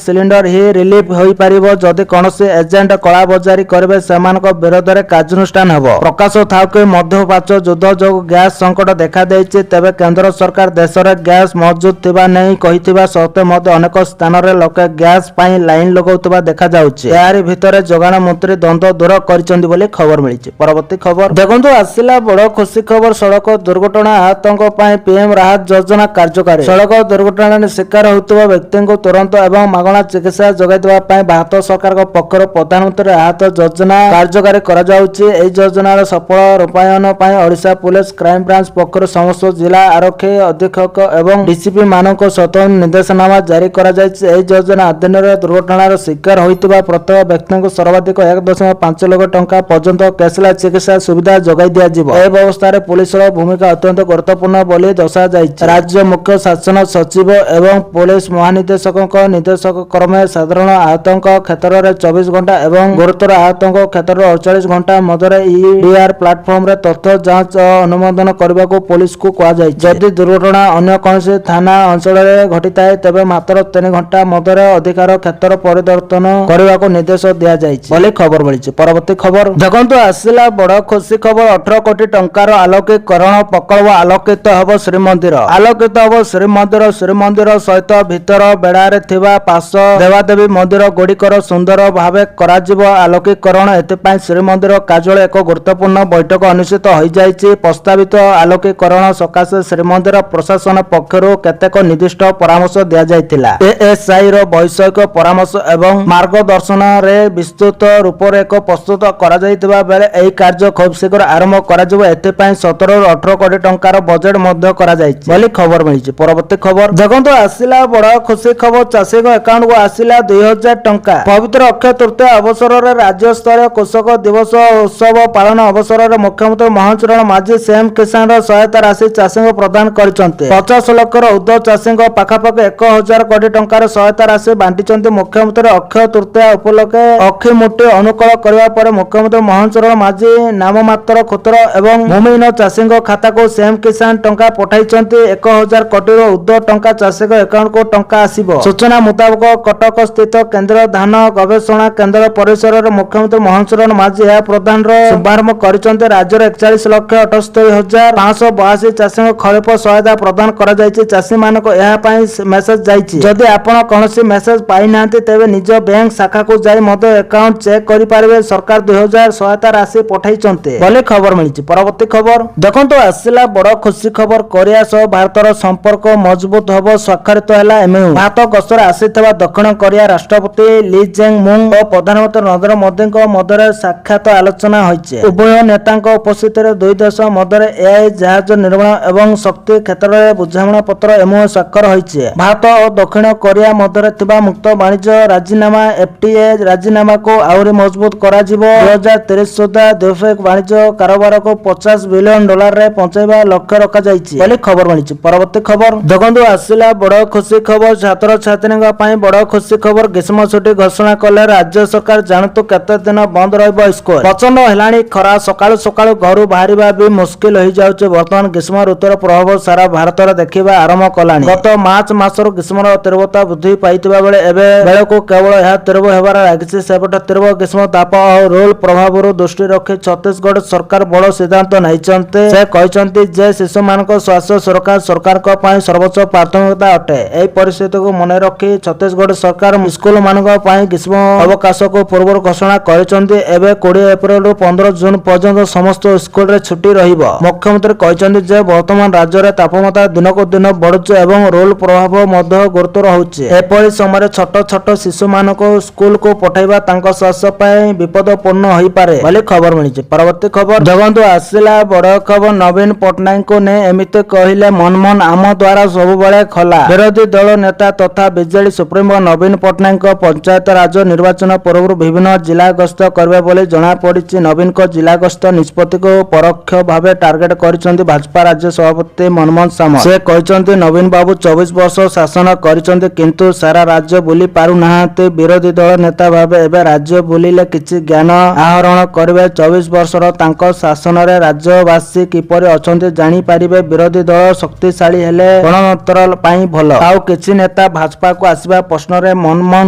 ସିଲିଣ୍ଡର ହିଁ ରିଲିଫ୍ ହୋଇପାରିବ। ଯଦି କୌଣସି ଏଜେଣ୍ଟ କଳାବଜାରୀ କରିବେ ସେମାନଙ୍କ ବିରୋଧରେ କାର୍ଯ୍ୟାନୁଷ୍ଠାନ ହେବ। ପ୍ରକାଶ ଥାଉକି ମଧ୍ୟପ୍ରାଚ୍ୟ ଯୁଦ୍ଧ ଯୋଗୁଁ ଗ୍ୟାସ୍ ସଂକଟ ଦେଖାଦେଇଛି। ତେବେ କେନ୍ଦ୍ର ସରକାର ଦେଶରେ ଗ୍ୟାସ୍ ମହଜୁଦ ଥିବା ନେଇ କହିଥିବା ସତ୍ତ୍ୱେ ମଧ୍ୟ ଅନେକ ସ୍ଥାନରେ ଲୋକେ ଗ୍ୟାସ୍ ପାଇଁ ଲାଇନ୍ ଲଗାଉଥିବା ଦେଖାଯାଉଛି। ଏହାରି ଭିତରେ ଯୋଗାଣ ମନ୍ତ୍ରୀ ଦ୍ୱନ୍ଦ୍ୱ ଦୂର କରିଛନ୍ତି ବୋଲି ଖବର ମିଳିଛି। ପରବର୍ତ୍ତୀ ଖବର ଦେଖନ୍ତୁ, ଆସିଲା ବଡ ଖୁସି ଖବର। ସଡ଼କ ଦୁର୍ଘଟଣା ଆହତଙ୍କ ପାଇଁ ପିଏମ ରାହତ ଯୋଜନା କାର୍ଯ୍ୟକାରୀ। ସଡ଼କ ଦୁର୍ଘଟଣାରେ ଶିକାର ହେଉଥିବା ବ୍ୟକ୍ତିଙ୍କୁ ତୁରନ୍ତ ଏବଂ ମାଗଣା ଚିକିତ୍ସା ଯୋଗାଇଦେବା ପାଇଁ ଭାରତ ସରକାରଙ୍କ ପକ୍ଷରୁ ପ୍ରଧାନମନ୍ତ୍ରୀ ରାହତ ଯୋଜନା କାର୍ଯ୍ୟକାରୀ କରାଯାଉଛି। ଏହି ଯୋଜନାର ସଫଳ ରୂପାୟନ ପାଇଁ ଓଡ଼ିଶା ପୁଲିସ କ୍ରାଇମବ୍ରାଞ୍ଚ ପକ୍ଷରୁ ସମସ୍ତ ଜିଲ୍ଲା ଆରକ୍ଷୀ ଅଧୀକ୍ଷକ ଏବଂ ଡିସିପି ମାନଙ୍କୁ ସ୍ୱତନ୍ତ୍ର ନିର୍ଦ୍ଦେଶନାମା ଜାରି କରାଯାଇଛି। ଏହି ଯୋଜନା ଅଧୀନରେ ଦୁର୍ଘଟଣାର ଶିକାର ହୋଇଥିବା ପ୍ରତ୍ୟେକ ବ୍ୟକ୍ତିଙ୍କୁ ସର୍ବାଧିକ 1.5 ଲକ୍ଷ ଟଙ୍କା ପର୍ଯ୍ୟନ୍ତ କ୍ୟାସଲେସ୍ ଚିକିତ୍ସା ସୁବିଧା ଯୋଗାଇ ଦିଆଯିବ। ଏହି ବ୍ୟବସ୍ଥାରେ ପୁଲିସର ଭୂମିକା ଅତ୍ୟନ୍ତ ଗୁରୁତ୍ୱପୂର୍ଣ୍ଣ ବୋଲି ଦର୍ଶାଯାଇଛି। ରାଜ୍ୟ ମୁଖ୍ୟ ଶାସନ ସଚିବ ଏବଂ ପୁଲିସ ମହାନିର୍ଦ୍ଦେଶକଙ୍କ ନିର୍ଦ୍ଦେଶକ କ୍ରମେ ସାଧାରଣ ଆହତଙ୍କ କ୍ଷେତ୍ରରେ 24 ଘଣ୍ଟା ଏବଂ ଗୁରୁତର ଆହତଙ୍କ କ୍ଷେତ୍ରରେ 48 ଘଣ୍ଟା ମଧ୍ୟରେ EDR ପ୍ଲାଟଫର୍ମରେ ତଥ୍ୟ ଯାଞ୍ଚ ଓ ଅନୁମୋଦନ କରିବାକୁ ପୁଲିସକୁ କୁହାଯାଇଛି। ଯଦି ଦୁର୍ଘଟଣା ଅନ୍ୟ କୌଣସି ଥାନା ଅଞ୍ଚଳରେ ଘଟିଥାଏ ତେବେ ମାତ୍ର 3 ଘଣ୍ଟା ମଧ୍ୟରେ ଅଧିକାର କ୍ଷେତ୍ର ପରିଦର୍ଶନ କରିବାକୁ ନିର୍ଦ୍ଦେଶ ଦିଆଯାଇଛି ବୋଲି ଖବର ମିଳିଛି। ପରବର୍ତ୍ତୀ ଖବର ଦେଖନ୍ତୁ, ଆସିଲା ବଡ଼ ଖୁସି ଖବର। 18 କୋଟି ଟଙ୍କାର ଆଲୋକୀକରଣ ପ୍ରକଳ୍ପ ଆଲୋକିତ ହେବ ଶ୍ରୀମନ୍ଦିର। ଆଲୋକିତ ହେବ ଶ୍ରୀମନ୍ଦିର। ଶ୍ରୀମନ୍ଦିର ସହିତ ଭିତର ବେଢ଼ାରେ ଥିବା ପାର୍ଶ୍ୱ ଦେବାଦେବୀ ମନ୍ଦିର ଗୁଡ଼ିକର ସୁନ୍ଦର ଭାବେ କରାଯିବ ଆଲୋକୀକରଣ। ଏଥିପାଇଁ ଶ୍ରୀମନ୍ଦିର କାର୍ଯ୍ୟାଳୟ ଏକ ଗୁରୁତ୍ୱପୂର୍ଣ୍ଣ ବୈଠକ ଅନୁଷ୍ଠିତ ହୋଇଯାଇଛି। ପ୍ରସ୍ତାବିତ ଆଲୋକୀକରଣ ସକାଶେ ଶ୍ରୀମନ୍ଦିର ପ୍ରଶାସନ ପକ୍ଷରୁ କେତେକ ନିର୍ଦ୍ଦିଷ୍ଟ ପରାମର୍ଶ ଦିଆଯାଇଥିଲା। ASI ର ବୈଷୟିକ ପରାମର୍ଶ ଏବଂ ମାର୍ଗଦର୍ଶନରେ ବିସ୍ତୃତ ରୂପରେଖ ପ୍ରସ୍ତୁତ କରାଯାଇଥିବା ବେଳେ ଏହି କାର୍ଯ୍ୟ ଖୁବ୍ ଶୀଘ୍ର ଆରମ୍ଭ କରାଯିବ। ଏଥିପାଇଁ 17 ରୁ 18 କୋଟି ଟଙ୍କାର ବଜେଟ୍ ମଧ୍ୟ କରାଯାଇଛି ବୋଲି ଖବର ମିଳିଛି। ପରବର୍ତ୍ତୀ ଖବର ଦେଖନ୍ତୁ, ଆସିଲା ବଡ଼ ଖୁସି ଖବର। ଚାଷୀଙ୍କ ଆକାଉଣ୍ଟକୁ ଆସିଲା 2000 ଟଙ୍କା। ପବିତ୍ର ଅକ୍ଷୟ ତୃତୀୟା ଅବସରରେ ରାଜ୍ୟସ୍ତରୀୟ କୃଷକ ଦିବସ ଉତ୍ସବ ପାଳନ ଅବସରରେ ମୁଖ୍ୟମନ୍ତ୍ରୀ ମୋହନ ଚରଣ ମାଝୀ ସିଏମ୍ କିଷାନର ସହାୟତା ରାଶି ଚାଷୀଙ୍କୁ ପ୍ରଦାନ କରିଛନ୍ତି। 50 ଲକ୍ଷର ଉର୍ଦ୍ଧ୍ୱ ଚାଷୀଙ୍କ ପାଖାପାଖି 1000 କୋଟି ଟଙ୍କାର ସହାୟତା ରାଶି ବାଣ୍ଟିଛନ୍ତି ମୁଖ୍ୟମନ୍ତ୍ରୀ। ଅକ୍ଷୟ ତୃତୀୟା ଉପଲକ୍ଷେ ଅକ୍ଷିମୁଠି ଅନୁକୂଳ କରିବା ପରେ ମୁଖ୍ୟମନ୍ତ୍ରୀ ମୋହନ ଚରଣ ମାଝୀ ନାମମାତ୍ର କ୍ଷୁଦ୍ର ଏବଂ ଭୂମିହୀନ ଚାଷୀଙ୍କ ଖାତାକୁ ସିଏମ୍ କିଷାନ ଟଙ୍କା ପଠାଇଛନ୍ତି। 1000 କୋଟିରୁ ଉର୍ଦ୍ଧ୍ୱ ଟଙ୍କା ଚାଷୀଙ୍କ ଆକାଉଣ୍ଟକୁ ଟଙ୍କା ଆସିବ। ସୂଚନା ମୁତାବକ କଟକ ସ୍ଥିତ କେନ୍ଦ୍ରୀୟ ଧାନ ଗବେଷଣା କେନ୍ଦ୍ର ପରିସରରେ ମୁଖ୍ୟମନ୍ତ୍ରୀ ମୋହନ ଚରଣ ମାଝୀ ଏହା ପ୍ରଦାନର ଶୁଭାରମ୍ଭ କରିଛନ୍ତି। ରାଜ୍ୟର 41,78,582 ଚାଷୀଙ୍କୁ ଖରିଫ ସହାୟତା ପ୍ରଦାନ କରାଯାଇଛି। ଚାଷୀମାନଙ୍କୁ ଏହା ପାଇଁ ମେସେଜ ଯାଇଛି। ଯଦି ଆପଣ କୌଣସି ମେସେଜ ପାଇନାହାନ୍ତି ତେବେ ନିଜ ବ୍ୟାଙ୍କ ଶାଖାକୁ ଯାଇ ମଧ୍ୟ ଆକାଉଣ୍ଟ ଚେକ୍ କରିପାରିବେ। ସରକାର 2000 ସହାୟତା ରାଶି ପଠାଇଛନ୍ତି ବୋଲି ଖବର ମିଳିଛି। ପରବର୍ତ୍ତୀ ଖବର ଦେଖନ୍ତୁ, ଆସିଲା ବଡ଼ ଖୁସି ଖବର। କୋରିଆ ସହ ଭାରତର ସମ୍ପର୍କ ମଜବୁତ ହେବ, ସ୍ୱାକ୍ଷରିତ ହେଲା MOU। ଭାରତ ଗସ୍ତରେ ଆସିଥିବା ଦକ୍ଷିଣ କୋରିଆ ରାଷ୍ଟ୍ରପତି ଲି ଜେଙ୍ଗ ମୁଙ୍ଗ ଓ ପ୍ରଧାନମନ୍ତ୍ରୀ ନରେନ୍ଦ୍ର ମୋଦିଙ୍କ ମଧ୍ୟରେ ସାକ୍ଷାତ ଆଲୋଚନା ହୋଇଛି। ଉଭୟ ନେତାଙ୍କ ଉପସ୍ଥିତିରେ ଦୁଇ ଦେଶ ମଧ୍ୟରେ AI ଜାହାଜ ନିର୍ମାଣ ଏବଂ ଶକ୍ତି କ୍ଷେତ୍ରରେ ବୁଝାମଣା ପତ୍ର MOU ସ୍ୱାକ୍ଷର ହୋଇଛି। ଭାରତ ଓ ଦକ୍ଷିଣ କୋରିଆ ମଧ୍ୟରେ ଥିବା ମୁକ୍ତ ବାଣିଜ୍ୟ ରାଜିନାମା FTA ରାଜିନାମାକୁ ଆହୁରି ମଜବୁତ କରାଯିବ। 2030 ସୁଦ୍ଧା ଦ୍ୱିପକ୍ଷୀୟ ବାଣିଜ୍ୟ କାରବାରକୁ $50 ବିଲିୟନ ରେ ପହଞ୍ଚାଇବା ଲକ୍ଷ୍ୟ ରଖାଯାଇଛି ବୋଲି ଖବର ମିଳିଛି। ପରବର୍ତ୍ତୀ ଖବର ଦେଖନ୍ତୁ, ଆସିଲା ବଡ଼ ଖୁସି ଖବର। ଛାତ୍ରଛାତ୍ରୀଙ୍କ ପାଇଁ ବଡ଼ ଖୁସି ଖବର। ଗ୍ରୀଷ୍ମ ଛୁଟି ଘୋଷଣା କଲେ ରାଜ୍ୟ ସରକାର। ଜାଣନ୍ତୁ କେତେ ଦିନ ବନ୍ଦ ରହିବ ସ୍କୁଲ। ପ୍ରଚଣ୍ଡ ହେଲାଣି ଖରା। ସକାଳୁ ସକାଳୁ ଘରୁ ବାହାରିବା ବି ମୁସ୍କିଲ ହୋଇଯାଉଛି। ବର୍ତ୍ତମାନ ଗ୍ରୀଷ୍ମ ଋତୁର ପ୍ରଭାବ ସାରା ଭାରତରେ ଦେଖିବା ଆରମ୍ଭ କଲାଣି। ଗତ ମାର୍ଚ୍ଚ ମାସରୁ ଗ୍ରୀଷ୍ମର ତୀବ୍ରତା ବୃଦ୍ଧି ପାଇଥିବା ବେଳେ ଏବେ ବେଳକୁ କେବଳ ଏହା ତୀବ୍ର ହେବାରେ ଲାଗିଛି। ସେପଟେ ତୀବ୍ର ଗ୍ରୀଷ୍ମ ତାପ ଓ ରୋଲ ପ୍ରଭାବରୁ ଦୃଷ୍ଟି ରଖି ଛତିଶଗଡ଼ ସରକାର ବଡ଼ ସିଦ୍ଧାନ୍ତ ନେଇଛନ୍ତି। ସେ କହିଛନ୍ତି ଯେ ଶିଶୁମାନଙ୍କ ସ୍ୱାସ୍ଥ୍ୟ ସୁରକ୍ଷା ସରକାରଙ୍କ ପାଇଁ ସର୍ବୋଚ୍ଚ ପ୍ରାଥମିକତା ଅଟେ। ଏହି ପରିସ୍ଥିତିକୁ ମନେ ରଖି ଛତିଶଗଡ଼ ସରକାର ସ୍କୁଲମାନଙ୍କ ପାଇଁ ଗ୍ରୀଷ୍ମ ଅବକାଶକୁ ପୂର୍ବରୁ ଘୋଷଣା କରିଛନ୍ତି। ଏବେ 20 ଏପ୍ରିଲରୁ 15 ଜୁନ ପର୍ଯ୍ୟନ୍ତ ସମସ୍ତ ସ୍କୁଲରେ ଛୁଟି ରହିବ। ମୁଖ୍ୟମନ୍ତ୍ରୀ କହିଛନ୍ତି ଯେ ବର୍ତ୍ତମାନ ରାଜ୍ୟରେ ତାପମାତ୍ରା ଦିନକୁ ଦିନ ବଢୁଛି ଏବଂ ରୋଲ ପ୍ରଭାବ ମଧ୍ୟ ଗୁରୁତର ହେଉଛି। ଏପରି ସମୟରେ ଛୋଟ ଛୋଟ ଶିଶୁମାନଙ୍କୁ ସ୍କୁଲକୁ ପଠାଇବା ତାଙ୍କ ସ୍ୱାସ୍ଥ୍ୟ ପାଇଁ ବିପଦପୂର୍ଣ୍ଣ ହୋଇପାରେ ବୋଲି ଖବର ମିଳିଛି। ପରବର୍ତ୍ତୀ ଖବର ଦେଖନ୍ତୁ, ଆସିଲା ବଡ଼ ଖବର। ନବୀନ ପଟ୍ଟନାୟକଙ୍କୁ ନେଇ ଏମିତି କହିଲେ ମନମୋହନ, ଆମ ଦ୍ୱାର ସବୁବେଳେ ଖୋଲା। ବିରୋଧୀ ଦଳ ନେତା ତଥା ବିଜେଡି ସୁପ୍ରିମୋ ନବୀନ ପଟ୍ଟନାୟକ ପଞ୍ଚାୟତ ରାଜ ନିର୍ବାଚନ ପୂର୍ବରୁ ବିଭିନ୍ନ ଜିଲ୍ଲା ଗସ୍ତ କରିବେ ବୋଲି ଜଣାପଡ଼ିଛି। ନବୀନଙ୍କ ଜିଲ୍ଲା ଗସ୍ତ ନିଷ୍ପତ୍ତିକୁ ପରୋକ୍ଷ ଭାବେ ଟାର୍ଗେଟ କରିଛନ୍ତି ଭାଜପା ରାଜ୍ୟ ସଭାପତି ମନମୋହନ ସାମଲ। ସେ କହିଛନ୍ତି ନବୀନ ବାବୁ 24 ବର୍ଷ ଶାସନ କରିଛନ୍ତି କିନ୍ତୁ ସାରା ରାଜ୍ୟ ବୁଲି ପାରୁନାହାନ୍ତି। ବିରୋଧୀ ଦଳ ନେତା ଭାବେ ଏବେ ରାଜ୍ୟ ବୁଲିଲେ କିଛି ଜ୍ଞାନ ଆହରଣ କରିବେ। 24 ବର୍ଷର ତାଙ୍କ ଶାସନରେ ରାଜ୍ୟବାସୀ କିପରି ଅଛନ୍ତି ଜାଣିପାରିବେ। ବିରୋଧୀ ଦଳ ଶକ୍ତିଶାଳୀ ହେଲେ ଗଣତନ୍ତ୍ର ପାଇଁ ଭଲ। ଆଉ କିଛି ନେତା ଭାଜପାକୁ ଆସିବା ପ୍ରଶ୍ନରେ ମନମୋହନ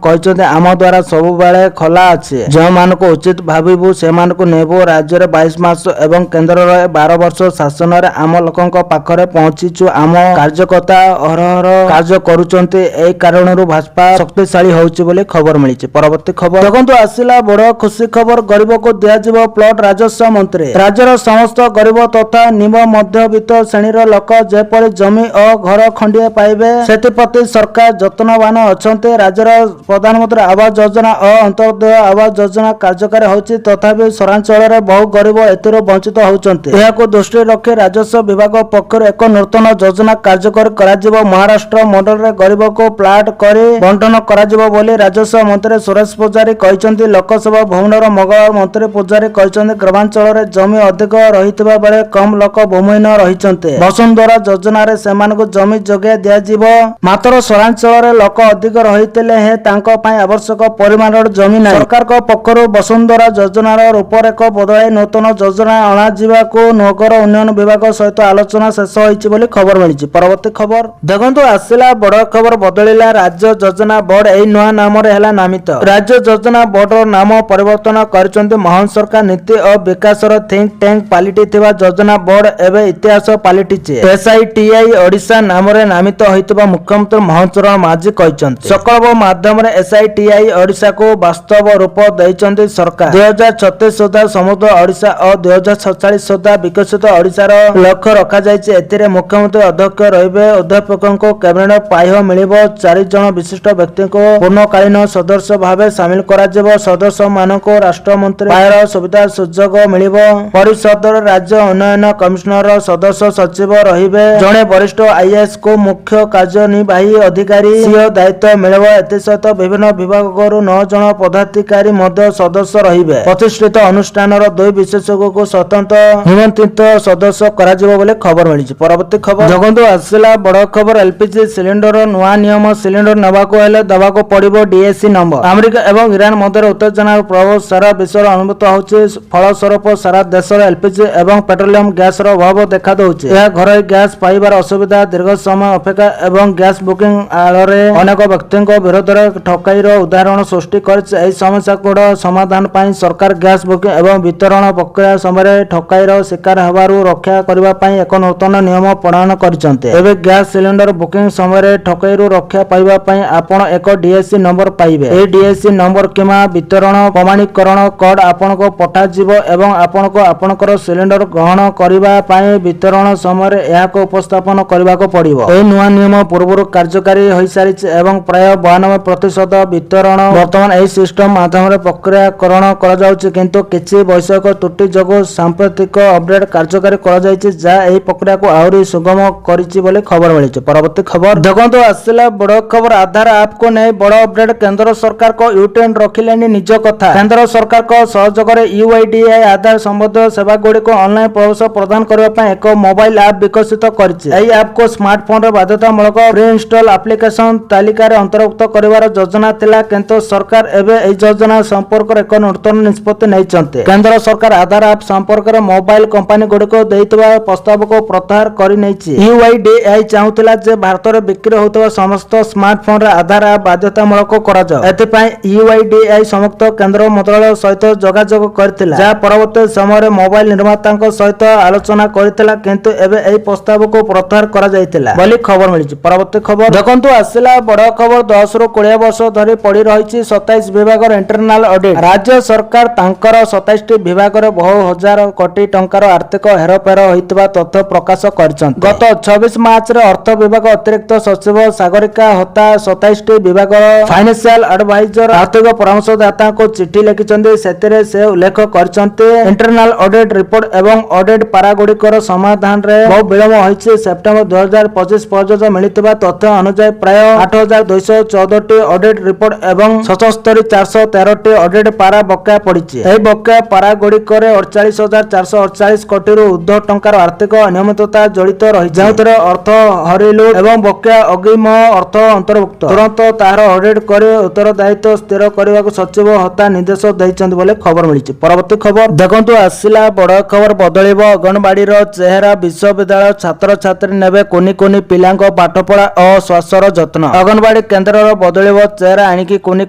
କହିଛନ୍ତି ଆମ ଦ୍ୱାରା ସବୁବେଳେ ଖୋଲା ଅଛି। ଯେଉଁମାନଙ୍କୁ ଉଚିତ ଭାବିବୁ ସେମାନଙ୍କୁ ନେବୁ। ରାଜ୍ୟରେ 22 ମାସ ଏବଂ କେନ୍ଦ୍ରରେ 12 ବର୍ଷ ଶାସନରେ ଆମ ଲୋକଙ୍କ ପାଖରେ ପହଞ୍ଚିଛୁ। ଆମ କାର୍ଯ୍ୟକର୍ତ୍ତା ଅହରହ କାର୍ଯ୍ୟ କରୁଛନ୍ତି। ଏହି କାରଣରୁ ଭାଜପା ଶକ୍ତିଶାଳୀ ହେଉଛି ବୋଲି ଖବର ମିଳିଛି। ପରବର୍ତ୍ତୀ ଖବର ଦେଖନ୍ତୁ, ଆସିଲା ବଡ଼ ଖୁସି ଖବର। ଗରିବକୁ ଦିଆଯିବ ପ୍ଲଟ। ରାଜସ୍ୱ ମନ୍ତ୍ରୀ ରାଜ୍ୟର ସମସ୍ତ ଗରିବ ତଥା ନିମ୍ନ ମଧ୍ୟବିତ୍ତ ଶ୍ରେଣୀର ଲୋକ ଯେପରି ଜମି ଓ ଘର ଖଣ୍ଡିଏ ପାଇବେ ସେଥିପ୍ରତି ସରକାର ଯତ୍ନବାନ ଅଛନ୍ତି। ରାଜ୍ୟର ପ୍ରଧାନମନ୍ତ୍ରୀ ଆବାସ ଯୋଜନା ଓ ଅନ୍ତର୍ଦୟ ଆବାସ ଯୋଜନା କାର୍ଯ୍ୟକାରୀ ହେଉଛି। ତଥାପି ସହରାଞ୍ଚଳ ସହରାଞ୍ଚଳରେ ବହୁ ଗରିବ ଏଥିରୁ ବଞ୍ଚିତ ହେଉଛନ୍ତି। ଏହାକୁ ଦୃଷ୍ଟିରେ ରଖି ରାଜସ୍ୱ ବିଭାଗ ପକ୍ଷରୁ ଏକ ନୂତନ ଯୋଜନା କାର୍ଯ୍ୟକାରୀ କରାଯିବ। ମହାରାଷ୍ଟ୍ର ମଡେଲରେ ଗରିବକୁ ପ୍ଲାଟ କରି ବଣ୍ଟନ କରାଯିବ ବୋଲି ରାଜସ୍ୱ ମନ୍ତ୍ରୀ ସୁରେଶ ପୂଜାରୀ କହିଛନ୍ତି। ଲୋକସଭା ଭବନର ମଙ୍ଗଳବାର ମନ୍ତ୍ରୀ ପୂଜାରୀ କହିଛନ୍ତି, ଗ୍ରାମାଞ୍ଚଳରେ ଜମି ଅଧିକ ରହିଥିବା ବେଳେ କମ୍ ଲୋକ ଭୂମିହୀନ ରହିଛନ୍ତି। ବସୁନ୍ଧରା ଯୋଜନାରେ ସେମାନଙ୍କୁ ଜମି ଯୋଗାଇ ଦିଆଯିବ। ମାତ୍ର ସହରାଞ୍ଚଳରେ ଲୋକ ଅଧିକ ରହିଥିଲେ ହେଁ ତାଙ୍କ ପାଇଁ ଆବଶ୍ୟକ ପରିମାଣର ଜମି ନାହିଁ। ସରକାରଙ୍କ ପକ୍ଷରୁ ବସୁନ୍ଧରା ଯୋଜନାର ରୂପରେଖ ବଦଳାଇ ନୂତନ ଯୋଜନା ଅଣାଯିବାକୁ ନଗର ଉନ୍ନୟନ ବିଭାଗ ସହିତ ଆଲୋଚନା ଶେଷ ହୋଇଛି ବୋଲି ଖବର ମିଳିଛି। ପରବର୍ତ୍ତୀ ଖବର ଦେଖନ୍ତୁ, ଆସିଲା ବଡ଼ ଖବର ବଦଳିଲା ରାଜ୍ୟ ଯୋଜନା ବୋର୍ଡ। ଏହି ନୂଆ ନାମରେ ହେଲା ନାମିତ। ରାଜ୍ୟ ଯୋଜନା ବୋର୍ଡର ନାମ ପରିବର୍ତ୍ତନ କରିଛନ୍ତି ମୋହନ ସରକାର। ନୀତି ଓ ବିକାଶର ଥିଙ୍କ ଟ୍ୟାଙ୍କ ପାଲଟିଥିବା ଯୋଜନା ବୋର୍ଡ ଏବେ ଇତିହାସ ପାଲଟିଛି। SITI ଓଡ଼ିଶା ନାମରେ ନାମିତ ହୋଇଥିବା ମୁଖ୍ୟମନ୍ତ୍ରୀ ମୋହନ ଚରଣ ମାଝୀ କହିଛନ୍ତି। ସକଳ୍ପ ମାଧ୍ୟମରେ SITI ଓଡ଼ିଶାକୁ ବାସ୍ତବ ରୂପ ଦେଇଛନ୍ତି ସରକାର। 2036 ସୁଦ୍ଧା ସମୃଦ୍ଧ ଓଡ଼ିଶା ଓ 2047 ସୁଦ୍ଧା ବିକଶିତ ଓଡ଼ିଶାର ଲକ୍ଷ୍ୟ ରଖାଯାଇଛି। ଏଥିରେ ମୁଖ୍ୟମନ୍ତ୍ରୀ ଅଧ୍ୟକ୍ଷ ରହିବେ। ଅଧ୍ୟାପକଙ୍କୁ କ୍ୟାବିନେଟ ପାହ୍ୟା ମିଳିବ। 4 ଜଣ ବିଶିଷ୍ଟ ବ୍ୟକ୍ତିଙ୍କୁ ପୂର୍ଣ୍ଣକାଳୀନ ସଦସ୍ୟ ଭାବେ ସାମିଲ କରାଯିବ। ସଦସ୍ୟମାନଙ୍କୁ ରାଷ୍ଟ୍ରମନ୍ତ୍ରୀ ପାହ୍ୟାର ସୁବିଧା ସୁଯୋଗ ମିଳିବ। ପରିଷଦରେ ରାଜ୍ୟ ଉନ୍ନୟନ କମିଶନର ସଦସ୍ୟ ସଚିବ ରହିବେ। ଜଣେ ବରିଷ୍ଠ IAS କୁ ମୁଖ୍ୟ କାର୍ଯ୍ୟନିର୍ବାହୀ ଅଧିକାରୀ CEO ଦାୟିତ୍ୱ ମିଳିବ। ଏଥିସହିତ ବିଭିନ୍ନ ବିଭାଗରୁ 9 ଜଣ ପଦାଧିକାରୀ ମଧ୍ୟ ସଦସ୍ୟ ରହିବେ। ପ୍ରତିଷ୍ଠିତ ଅନୁଷ୍ଠାନର 2 ବିଶେଷଜ୍ଞଙ୍କୁ ସ୍ୱତନ୍ତ୍ର ନିମନ୍ତ୍ରିତ ସଦସ୍ୟ କରାଯିବ ବୋଲି ଖବର ମିଳିଛି। ପରବର୍ତ୍ତୀ ଖବର ଦେଖନ୍ତୁ, ଆସିଲା ବଡ଼ ଖବର। LPG ସିଲିଣ୍ଡର ନୂଆ ନିୟମ। ସିଲିଣ୍ଡର ନେବାକୁ ହେଲେ ଦେବାକୁ ପଡ଼ିବ DAC ନମ୍ବର। ଆମେରିକା ଏବଂ ଇରାନ ମଧ୍ୟରେ ଉତ୍ତେଜନାର ପ୍ରଭାବ ସାରା ବିଶ୍ୱରେ ଅନୁଭୂତ ହେଉଛି। ଫଳସ୍ୱରୂପ ସାରା ଦେଶରେ LPG ଏବଂ ପେଟ୍ରୋଲିୟମ ଗ୍ୟାସର ଅଭାବ ଦେଖାଦେଉଛି। ଏହା ଘରୋଇ ଗ୍ୟାସ ପାଇବାର ଅସୁବିଧା, ଦୀର୍ଘ ସମୟ ଅପେକ୍ଷା ଏବଂ ଗ୍ୟାସ ବୁକିଂ ଆଳରେ ଅନେକ ବ୍ୟକ୍ତିଙ୍କ ବିରୋଧରେ ଠକାଇର ଉଦାହରଣ ସୃଷ୍ଟି କରିଛି। ଏହି ସମସ୍ୟାଗୁଡ଼ିକ ସମାଧାନ ପାଇଁ ସରକାର ଗ୍ୟାସ ବୁକିଂ ଏବଂ ବିତରଣ ପ୍ରକ୍ରିୟା ସମୟରେ ଠକାଇର ଶିକାର ହେବାରୁ ରକ୍ଷା କରିବା ପାଇଁ ଏକ ନୂତନ ନିୟମ ପ୍ରଣୟନ କରିଛନ୍ତି। ଏବେ ଗ୍ୟାସ ସିଲିଣ୍ଡର ବୁକିଂ ସମୟରେ ଠକାଇରୁ ରକ୍ଷା ପାଇବା ପାଇଁ ଆପଣ ଏକ DAC ନମ୍ବର ପାଇବେ। ଏହି DAC ନମ୍ବର କିମ୍ବା ବିତରଣ ପ୍ରମାଣୀକରଣ କୋଡ୍ ଆପଣଙ୍କୁ ପଠାଯିବ ଏବଂ ଆପଣଙ୍କୁ ଆପଣଙ୍କର ସିଲିଣ୍ଡର ଗ୍ରହଣ କରିବା ପାଇଁ ବିତରଣ ସମୟରେ ଏହାକୁ ଉପସ୍ଥାପନ କରିବାକୁ ପଡ଼ିବ। ଏହି ନୂଆ ନିୟମ ପୂର୍ବରୁ କାର୍ଯ୍ୟକାରୀ ହୋଇସାରିଛି ଏବଂ ପ୍ରାୟ 92% ବିତରଣ ବର୍ତ୍ତମାନ ଏହି ସିଷ୍ଟମ ମାଧ୍ୟମରେ ପ୍ରକ୍ରିୟାକରଣ କରାଯାଉଛି। କିନ୍ତୁ କିଛି ବୈଷୟିକ ତ୍ରୁଟି ଯୋଗୁଁ ସାମ୍ପ୍ରତିକ ଅପଡେଟ୍ କାର୍ଯ୍ୟକାରୀ କରାଯାଇଛି, ଯାହା ଏହି ପ୍ରକ୍ରିୟାକୁ ଆହୁରି ସୁଗମ କରିଛି ବୋଲି ଖବର ମିଳିଛି। ପରବର୍ତ୍ତୀ ଖବର ଦେଖନ୍ତୁ, ଆସିଲା ବଡ଼ ଖବର। ଆଧାର ଆପକୁ ନେଇ ବଡ଼ ଅପଡେଟ୍। କେନ୍ଦ୍ର ସରକାରଙ୍କ ୟୁଟର୍ନ ରଖିଲେଣି ନିଜ କଥା। କେନ୍ଦ୍ର ସରକାରଙ୍କ ସହଯୋଗରେ UIDAI ଆଧାର ସମ୍ବନ୍ଧୀୟ ସେବାଗୁଡ଼ିକୁ ଅନଲାଇନ ପ୍ରବେଶ ପ୍ରଦାନ କରିବା ପାଇଁ ଏକ ମୋବାଇଲ ଆପ୍ ବିକଶିତ କରିଛି। ଏହି ଆପକୁ ସ୍ମାର୍ଟଫୋନରେ ବାଧ୍ୟତାମୂଳକ ପ୍ରି-ଇନଷ୍ଟଲ ଆପ୍ଲିକେସନ ତାଲିକାରେ ଅନ୍ତର୍ଭୁକ୍ତ କରିବାର ଯୋଜନା ଥିଲା, କିନ୍ତୁ ସରକାର ଏବେ ଏହି ଯୋଜନା ସମ୍ପର୍କରେ ଏକ ନୂତନ ନିଷ୍ପତ୍ତି ନେଇଛନ୍ତି। କେନ୍ଦ୍ର ସରକାର ଆଧାର ଆପ୍ ସମ୍ପର୍କରେ ମୋବାଇଲ କମ୍ପାନୀଗୁଡ଼ିକୁ ଦେଇଥିବା ପ୍ରସ୍ତାବକୁ ପ୍ରତ୍ୟାହାର କରିନେଇଛି। UIDAI ଚାହୁଁଥିଲା ଯେ ଭାରତରେ ବିକ୍ରି ହେଉଥିବା ସମସ୍ତ ସ୍ମାର୍ଟଫୋନରେ ଆଧାର ଆପ୍ ବାଧ୍ୟତାମୂଳକ କରାଯାଉ। ଏଥିପାଇଁ UIDAI ସମସ୍ତ କେନ୍ଦ୍ର ମନ୍ତ୍ରଣାଳୟ ସହିତ ଯୋଗାଯୋଗ କରିଥିଲା, ଯାହା ପରବର୍ତ୍ତୀ ସମୟରେ ମୋବାଇଲ ନିର୍ମାତାଙ୍କ ସହିତ ଆଲୋଚନା କରିଥିଲା, କିନ୍ତୁ ଏବେ ଏହି ପ୍ରସ୍ତାବକୁ ପ୍ରତ୍ୟାହାର କରାଯାଇଥିଲା ବୋଲି ଖବର ମିଳିଛି। ପରବର୍ତ୍ତୀ ଖବର ଦେଖନ୍ତୁ, ଆସିଲା ବଡ଼ ଖବର। 10 ରୁ 20 ବର୍ଷ ଧରି ପଡ଼ି ରହିଛି 27 ବିଭାଗର ଇଣ୍ଟରନାଲ ଅଡିଟ୍। ରାଜ୍ୟ ସରକାର ତାଙ୍କର 27ଟି ବିଭାଗରେ ବହୁ ହଜାର କୋଟି ଟଙ୍କାର ଆର୍ଥିକ ହେରଫେର ହୋଇଥିବା ତଥ୍ୟ ପ୍ରକାଶ କରିଛନ୍ତି। ଗତ 26 ମାର୍ଚ୍ଚରେ ଅର୍ଥ ବିଭାଗ ଅତିରିକ୍ତ ସଚିବ ସାଗରିକା ହୋତା 27ଟି ବିଭାଗର ଫାଇନାନ୍ସିଆଲ ଆଡଭାଇଜର ଆର୍ଥିକ ପରାମର୍ଶଦାତାଙ୍କୁ ଚିଠି ଲେଖିଛନ୍ତି। ସେଥିରେ ସେ ଉଲ୍ଲେଖ କରିଛନ୍ତି, ଇଣ୍ଟରନାଲ ଅଡିଟ୍ ରିପୋର୍ଟ ଏବଂ ଅଡିଟ୍ ପାରାଗୁଡ଼ିକର ସମାଧାନରେ ବହୁ ବିଳମ୍ବ ହୋଇଛି। ସେପ୍ଟେମ୍ବର 2025 ପର୍ଯ୍ୟନ୍ତ ମିଳିଥିବା ତଥ୍ୟ ଅନୁଯାୟୀ ପ୍ରାୟ 8214ଟି ଅଡିଟ୍ ରିପୋର୍ଟ ଏବଂ 77413ଟି ଅଡିଟ୍ ପାରା ବକେୟା ପଡ଼ିଛି। ଏହି ବକେୟା ପାରାଗୁଡ଼ିକରେ 48448 କୋଟିରୁ ଉର୍ଦ୍ଧ୍ୱ ଟଙ୍କାର ଆର୍ଥିକ ଅନିୟମିତତା ଜଡ଼ିତ ରହିଛି, ଯେଉଁଥିରେ ଅର୍ଥ ହରିଲୁଟ୍ ଏବଂ ବକେୟା ଅଗ୍ରିମ ଅର୍ଥ ଅନ୍ତର୍ଭୁକ୍ତ। ତୁରନ୍ତ ତାହାର ଅଡିଟ୍ କରି ଉତ୍ତରଦାୟିତ୍ୱ ସ୍ଥିର କରିବାକୁ ସଚିବ ହୋତା ନିର୍ଦ୍ଦେଶ ଦେଇଛନ୍ତି ବୋଲି ଖବର ମିଳିଛି। ପରବର୍ତ୍ତୀ ଖବର ଦେଖନ୍ତୁ, ଆସିଲା ବଡ଼ ଖବର। ବଦଳିବ ଅଙ୍ଗନବାଡିର ଚେହେରା। ବିଶ୍ୱବିଦ୍ୟାଳୟ ଛାତ୍ରଛାତ୍ରୀ ନେବେ କୁନି କୁନି ପିଲାଙ୍କ ପାଠପଢ଼ା ଓ ଶ୍ୱାସର ଯତ୍ନ। ଅଙ୍ଗନବାଡି କେନ୍ଦ୍ରର ବଦଳିବ ଚେହେରା। ଆଣିକି କୁନି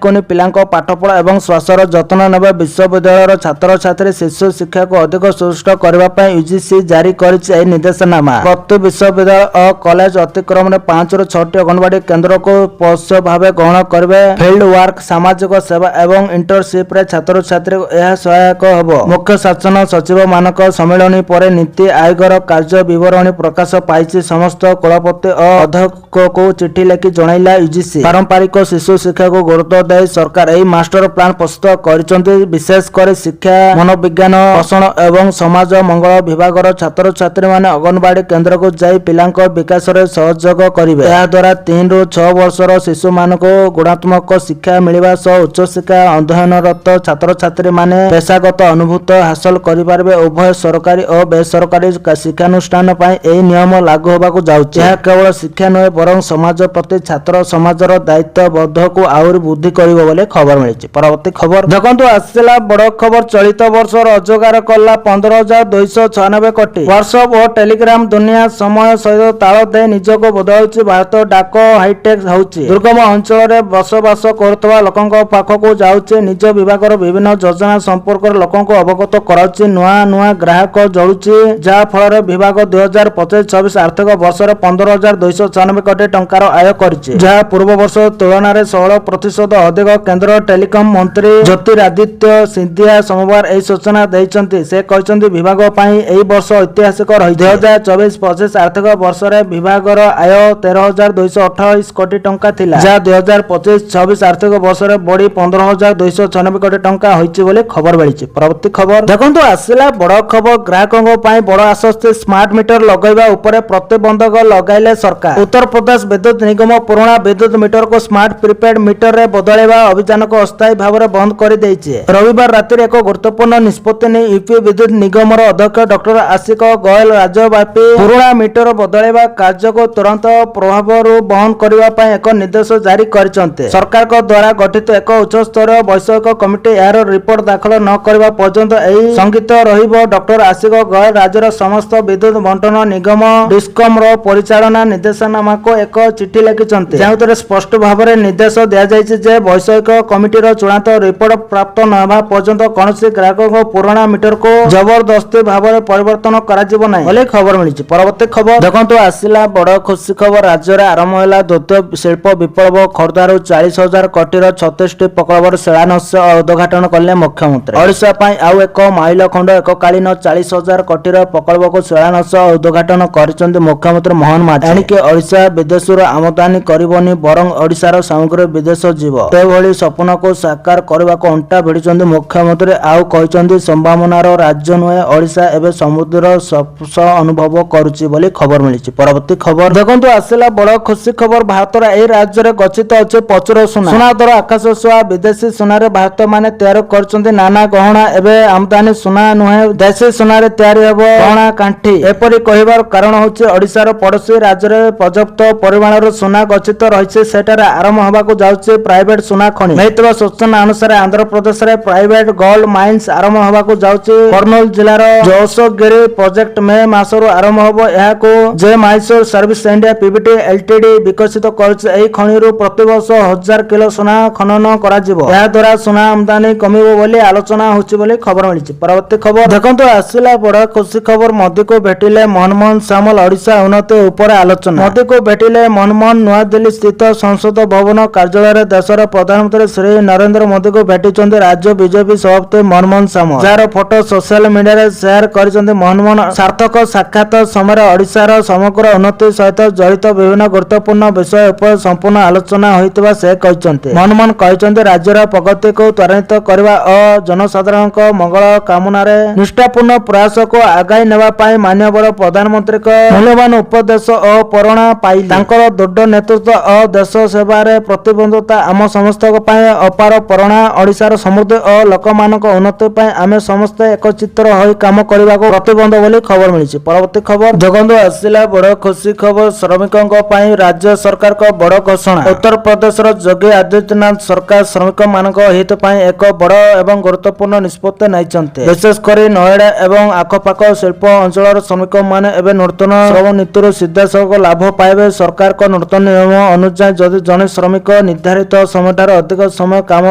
କୁନି ପିଲାଙ୍କ ପାଠପଢ଼ା ଏବଂ ଶ୍ୱାସର ଯତ୍ନ ନେବେ ବିଶ୍ୱବିଦ୍ୟାଳୟର ଛାତ୍ରଛାତ୍ରୀ। ଶିଶୁ ଶିକ୍ଷାକୁ ଅଧିକ ସୁଦୃଢ଼ କରିବା ପାଇଁ UGC ଜାରି କରିଛି ଏହି ନିର୍ଦ୍ଦେଶନାମା। ପ୍ରତି ବିଶ୍ୱବିଦ୍ୟାଳୟ ଓ କଲେଜ ଅତିକ୍ରମରେ 5 ରୁ 6ଟି ଅଙ୍ଗନବାଡି କେନ୍ଦ୍ରକୁ ପୋଷ୍ୟ ଭାବେ ଗ୍ରହଣ କରିବେ। ଫିଲ୍ଡ ୱାର୍କ, ସାମାଜିକ ସେବା ଏବଂ ଇଣ୍ଟର୍ନସିପରେ ଛାତ୍ରଛାତ୍ରୀଙ୍କୁ ଏହା ସହାୟକ ହେବ। ମୁଖ୍ୟ ଶାସନ ସଚିବମାନଙ୍କ ସମ୍ମିଳନୀ ପରେ ନୀତି ଆୟୋଗର କାର୍ଯ୍ୟ ବିବରଣୀ ପ୍ରକାଶ ପାଇଛି। ସମସ୍ତ କୁଳପତି ଓ ଅଧ୍ୟକ୍ଷଙ୍କୁ ଚିଠି ଲେଖି ଜଣାଇଲା UGC। ପାରମ୍ପରିକ ଶିଶୁ ଶିକ୍ଷାକୁ ଗୁରୁତ୍ୱ ଦେଇ ସରକାର ଏହି ମାଷ୍ଟର ପ୍ଲାନ ପ୍ରସ୍ତୁତ କରିଛନ୍ତି। ବିଶେଷ କରି ଶିକ୍ଷା ମନୋବିଜ୍ଞାନ ପୋଷଣ ଏବଂ ସମାଜ ମଙ୍ଗଳ ବିଭାଗର ଛାତ୍ରଛାତ୍ରୀମାନେ ଅଙ୍ଗନବାଡି କେନ୍ଦ୍ରକୁ ଯାଇ ପିଲାଙ୍କ ବିକାଶରେ ସହଯୋଗ କରିବେ। ଏହାଦ୍ୱାରା 3 ରୁ 6 ବର୍ଷର ଶିଶୁମାନଙ୍କୁ ଗୁଣାତ୍ମକ ଶିକ୍ଷା ମିଳିବା ସହ ଉଚ୍ଚଶିକ୍ଷା ଅଧ୍ୟୟନରତ ଛାତ୍ରଛାତ୍ରୀମାନେ ପେଶାଗତ ଅନୁଭୂତ ହାସଲ କରିପାରିବେ। ଉଭୟ ସରକାରୀ ଓ ବେସରକାରୀ ଶିକ୍ଷାନୁଷ୍ଠାନ ପାଇଁ ଏହି ନିୟମ ଲାଗୁ ହେବାକୁ ଯାଉଛି। ଏହା କେବଳ ଶିକ୍ଷା ନୁହେଁ ବରଂ ସମାଜ ପ୍ରତି ଛାତ୍ର ସମାଜର ଦାୟିତ୍ୱବୋଧକୁ ଆହୁରି ବୃଦ୍ଧି କରିବ ବୋଲି ଖବର ମିଳିଛି। ପରବର୍ତ୍ତୀ ଖବର ଦେଖନ୍ତୁ, ଆସିଲା ବଡ଼ ଖବର। ଚଳିତ ବର୍ଷ ରୋଜଗାର କଲା 15,296 କୋଟି। ହ୍ୱାଟ୍ସଆପ୍ ଓ ଟେଲିଗ୍ରାମ ଦୁନିଆ ସମୟ ସହିତ ତାଳ ଦେଇ ନିଜକୁ ବଦଳାଉଛି। ଭାରତ ଡାକ ହାଇଟେକ୍ ହେଉଛି। ଦୁର୍ଗମ ଅଞ୍ଚଳରେ ବସବାସ କରୁଥିବା ଲୋକଙ୍କ ପାଖକୁ ଯାଉଛି। ନିଜ ବିଭାଗର ବିଭିନ୍ନ ଯୋଜନା ସମ୍ପର୍କରେ ଲୋକଙ୍କୁ ଅବଗତ କରାଉଛି। ନୂଆ ନୂଆ ଗ୍ରାହକ ଯୋଡୁଛି, ଯାହା ଫଳରେ ବିଭାଗ 2025-26 ଆର୍ଥିକ ବର୍ଷରେ 15,296 କୋଟି ଟଙ୍କାର ଆୟ କରିଛି, ଯାହା ପୂର୍ବ ବର୍ଷ ତୁଳନାରେ 16% ଅଧିକ। କେନ୍ଦ୍ର ଟେଲିକମ ମନ୍ତ୍ରୀ ଜ୍ୟୋତିରାଦିତ୍ୟ ସିନ୍ଧିଆ ସୋମବାର ଏହି ସୂଚନା ଦେଇଛନ୍ତି। ସେ କହିଛନ୍ତି ବିଭାଗ ପାଇଁ ଏହି ବର୍ଷ ଐତିହାସିକ ରହିଛି। 2024-25 ଆର୍ଥିକ ବର୍ଷରେ ବିଭାଗର ଆୟ 13,228 କୋଟି ଟଙ୍କା ଥିଲା, ଯାହା 2025-26 ଆର୍ଥିକ ବର୍ଷରେ ବଢି 15,296 କୋଟି ଟଙ୍କା ହୋଇଛି ବୋଲି ଖବର ମିଳିଛି। ପରବର୍ତ୍ତୀ ଖବର ଦେଖନ୍ତୁ, ଆସିଲା ବଡ଼ ଖବର। ଗ୍ରାହକଙ୍କ ପାଇଁ ବଡ଼ ଆଶ୍ୱସ୍ତି। ସ୍ମାର୍ଟ ମିଟର ଲଗାଇବା ଉପରେ ପ୍ରତିବନ୍ଧକ ଲଗାଇଲେ ସରକାର। ଉତ୍ତରପ୍ରଦେଶ ବିଦ୍ୟୁତ ନିଗମ ପୁରୁଣା ବିଦ୍ୟୁତ ମିଟରକୁ ସ୍ମାର୍ଟ ପ୍ରିପେଡ୍ ମିଟରରେ ବଦଳାଇବା ଅଭିଯାନକୁ ଅସ୍ଥାୟୀ ଭାବରେ ବନ୍ଦ କରିଦେଇଛି। ରବିବାର ରାତିରେ ଏକ ଗୁରୁତ୍ୱପୂର୍ଣ୍ଣ ନିଷ୍ପତ୍ତି ନେଇ ୟୁପି ବିଦ୍ୟୁତ ନିଗମର ଅଧ୍ୟକ୍ଷ ଡକ୍ଟର ଆଶିଷ ଗୋଏଲ ରାଜ୍ୟବ୍ୟାପୀ ପୁରୁଣା ମିଟର ବଦଳାଇବା କାର୍ଯ୍ୟକୁ ତୁରନ୍ତ ପ୍ରଭାବରୁ ବନ୍ଦ କରିବା ପାଇଁ ଏକ ନିର୍ଦ୍ଦେଶ ଜାରି କରିଛନ୍ତି। ସରକାରଙ୍କ ଦ୍ୱାରା ଗଠିତ ଏକ ଉଚ୍ଚସ୍ତରୀୟ ବୈଷୟିକ କମିଟି ଏହାର ରିପୋର୍ଟ ଦାଖଲ ନ କରିବା ପର୍ଯ୍ୟନ୍ତ ଏହି ସ୍ଥଗିତ ରହିବ। ଡକ୍ଟର ଆଶିଷ ଗୋଏଲ ରାଜ୍ୟର ସମସ୍ତ ବିଦ୍ୟୁତ ବଣ୍ଟନ ନିଗମ ଡିସ୍କମ୍ର ପରିଚାଳନା ନିର୍ଦ୍ଦେଶନାମାକୁ ଏକ ଚିଠି ଲେଖିଛନ୍ତି, ଯେଉଁଥିରେ ସ୍ପଷ୍ଟ ଭାବରେ ନିର୍ଦ୍ଦେଶ ଦିଆଯାଇଛି ଯେ ବୈଷୟିକ କମିଟିର ଚୂଡାନ୍ତ ରିପୋର୍ଟ ପ୍ରାପ୍ତ ନ ହେବା ପର୍ଯ୍ୟନ୍ତ କୌଣସି ଗ୍ରାହକଙ୍କ ପୁରୁଣା ମିଟରକୁ ଜବରଦସ୍ତି ଭାବରେ ପରିବର୍ତ୍ତନ କରାଯିବ ନାହିଁ ବୋଲି ଖବର ମିଳିଛି। ପରବର୍ତ୍ତୀ ଖବର ଦେଖନ୍ତୁ, ଆସିଲା ବଡ଼ ଖୁସି ଖବର। ରାଜ୍ୟରେ ଆରମ୍ଭ ହେଲା ଦ୍ୱିତୀୟ ଶିଳ୍ପ ବିପ୍ଳବ। ଖୋର୍ଦ୍ଧାରୁ 40,000 କୋଟିର 36ଟି ପ୍ରକଳ୍ପର ଶିଳାନ୍ୟାସ ଓ ଉଦ୍ଘାଟନ କଲେ ମୁଖ୍ୟମନ୍ତ୍ରୀ। ଓଡ଼ିଶା ପାଇଁ ଆଉ ଏକ ମାଇଲଖଣ୍ଡ। ଏକକାଳୀନ 40,000 କୋଟିର ପ୍ରକଳ୍ପକୁ ଶିଳାନ୍ୟାସ ଓ ଉଦ୍ଘାଟନ କରିଛନ୍ତି ମୁଖ୍ୟମନ୍ତ୍ରୀ ମୋହନ ମାଝୀ। ଏଣିକି ଓଡ଼ିଶା ବିଦେଶରୁ ଆମଦାନୀ କରିବନି, ବରଂ ଓଡ଼ିଶାର ସାମଗ୍ରୀ ବିଦେଶ ଯିବ। ସେଭଳି ସ୍ୱପ୍ନକୁ ସାକାର କରିବାକୁ ଅଣ୍ଟା ଭିଡ଼ିଛନ୍ତି ମୁଖ୍ୟମନ୍ତ୍ରୀ। ଆଉ କହିଛନ୍ତି ସମ୍ଭାବନାର ରାଜ୍ୟ ନୁହେଁ, ଓଡ଼ିଶା ଏବେ ସମୃଦ୍ଧିର ସ୍ପର୍ଶ ଅନୁଭବ କରୁଛି ବୋଲି ଖବର ମିଳିଛି। ପରବର୍ତ୍ତୀ ଖବର ଦେଖନ୍ତୁ, ଆସିଲା ବଡ଼ ଖୁସି ଖବର। ଭାରତର ଏହି ରାଜ୍ୟରେ ଗଚ୍ଛିତ ଅଛି ପ୍ରଚୁର ସୁନା। ସୁନା ଦର ଆକାଶ ଛୁଆଁ। ବିଦେଶୀ ସୁନାରେ ଭାରତୀୟମାନେ ତିଆରି କରୁଛନ୍ତି ନାନା ଗହଣା। ଏବେ ଆମଦାନୀ ସୁନା ନୁହେଁ, ଦେଶୀ ସୁନାରେ ତିଆରି ହେବ ଗହଣା କାଣ୍ଠି। ଏପରି କହିବାର କାରଣ ହେଉଛି ଓଡ଼ିଶାର ପଡ଼ୋଶୀ ରାଜ୍ୟରେ ପର୍ଯ୍ୟାପ୍ତ ପରିମାଣର ସୁନା ଗଚ୍ଛିତ ରହିଛି। ସେଠାରେ ଆରମ୍ଭ ହେବାକୁ ଯାଉଛି ପ୍ରାଇଭେଟ ସୁନା ଖଣି। ମିଳିଥିବା ସୂଚନା ଅନୁସାରେ ଆନ୍ଧ୍ରପ୍ରଦେଶରେ ପ୍ରାଇଭେଟ ଗୋଲ୍ଡ ମାଇନ୍ସ ଆରମ୍ଭ ହେବାକୁ ଯାଉଛି। କର୍ଣ୍ଣୁଲ ଜିଲ୍ଲାର ଜୋଶଗିରି ପ୍ରୋଜେକ୍ଟ ମେ ମାସରୁ ଆରମ୍ଭ ହେବ। ଏହାକୁ ଜେ Mysore service India PVT LTD ବିକଶିତ କରୁଛି। ଏହି ଖଣିରୁ ପ୍ରତିବର୍ଷ 1000 କିଲୋ ସୁନା ଖନନ କରାଯିବ। ଏହାଦ୍ୱାରା ସୁନା ଆମଦାନୀ କମିବ ବୋଲି ଆଲୋଚନା ହେଉଛି ବୋଲି ଖବର ମିଳିଛି। ପରବର୍ତ୍ତୀ ଖବର ଦେଖନ୍ତୁ, ଆସିଲା ବଡ଼ ଖୁସି ଖବର। ମୋଦିକୁ ଭେଟିଲେ ମନମୋହନ ସାମଲ। ଓଡ଼ିଶା ଉନ୍ନତି ଉପରେ ଆଲୋଚନା। ମୋଦିକୁ ଭେଟିଲେ ମନମୋହନ। ନୂଆଦିଲ୍ଲୀ ସ୍ଥିତ ସଂସଦ ଭବନ କାର୍ଯ୍ୟାଳୟରେ ଦେଶର ପ୍ରଧାନମନ୍ତ୍ରୀ ଶ୍ରୀ ନରେନ୍ଦ୍ର ମୋଦିଙ୍କୁ ଭେଟିଛନ୍ତି ରାଜ୍ୟ ବିଜେପି ସଭାପତି ମନମୋହନ ସାମଲ, ଯାହାର ଫଟୋ ସୋସିଆଲ ମିଡିଆରେ ସେୟାର କରିଛନ୍ତି ମନମୋହନ। ସାର୍ଥକ ସାକ୍ଷାତ ସମୟରେ ଓଡ଼ିଶାର ସମଗ୍ର ଉନ୍ନତି ସହିତ ଜଡ଼ିତ ବିଭିନ୍ନ ଗୁରୁତ୍ୱପୂର୍ଣ୍ଣ ବିଷୟ ଉପରେ ସମ୍ପୂର୍ଣ୍ଣ ଆଲୋଚନା ହୋଇଥିବା ସେ କହିଛନ୍ତି। ମନମୋହନ କହିଛନ୍ତି ରାଜ୍ୟର ପ୍ରଗତିକୁ ତ୍ୱରାନ୍ୱିତ କରିବା ଓ ଜନସାଧାରଣଙ୍କ ମଙ୍ଗଳ କାମନାରେ ନିଷ୍ଠାପୂର୍ଣ୍ଣ ପ୍ରୟାସକୁ ଆଗାଇ ନେବା ପାଇଁ ମାନ୍ୟବର ପ୍ରଧାନମନ୍ତ୍ରୀଙ୍କ ମୂଲ୍ୟବାନ ଉପଦେଶ ଓ ପ୍ରେରଣା ପାଇଲି। ତାଙ୍କର ଦୃଢ଼ ନେତୃତ୍ୱ ଓ ଦେଶ ସେବାରେ ପ୍ରତିବଦ୍ଧତା ଆମ ସମସ୍ତଙ୍କ ପାଇଁ ଅପାର ପ୍ରେରଣା। ଓଡ଼ିଶାର ସମୃଦ୍ଧି ଓ ଲୋକମାନଙ୍କ ଉନ୍ନତି ପାଇଁ ଆମେ ସମସ୍ତେ ଏକଚିତ୍ତ ହୋଇ କାମ କରିବାକୁ ପ୍ରତିବଦ୍ଧ ବୋଲି ଖବର ମିଳିଛି। ପରବର୍ତ୍ତୀ ଖବର ଦେଖନ୍ତୁ, ଆସିଲା ବଡ଼ ଖୁସି ଖବର। ଶ୍ରମିକଙ୍କ ପାଇଁ ରାଜ୍ୟ ସରକାରଙ୍କ ବଡ଼ ଘୋଷଣା। ଉତ୍ତରପ୍ରଦେଶର ଯୋଗୀ ଆଦିତ୍ୟନାଥ ସରକାର ଶ୍ରମିକମାନଙ୍କ ହିତ ପାଇଁ ଏକ ବଡ଼ ଏବଂ ଗୁରୁତ୍ୱପୂର୍ଣ୍ଣ ନିଷ୍ପତ୍ତି ନେଇଛନ୍ତି। ବିଶେଷ କରି ନୋଏଡା ଏବଂ ଆଖପାଖ ଶିଳ୍ପ ଅଞ୍ଚଳର ଶ୍ରମିକମାନେ ଏବେ ନୂତନ ଶ୍ରମ ନୀତିରୁ ସିଧାସଳଖ ଲାଭ ପାଇବେ। ସରକାରଙ୍କ ନୂତନ ନିୟମ ଅନୁଯାୟୀ ଯଦି ଜଣେ ଶ୍ରମିକ ନିର୍ଦ୍ଧାରିତ ସମୟଠାରୁ ଅଧିକ ସମୟ କାମ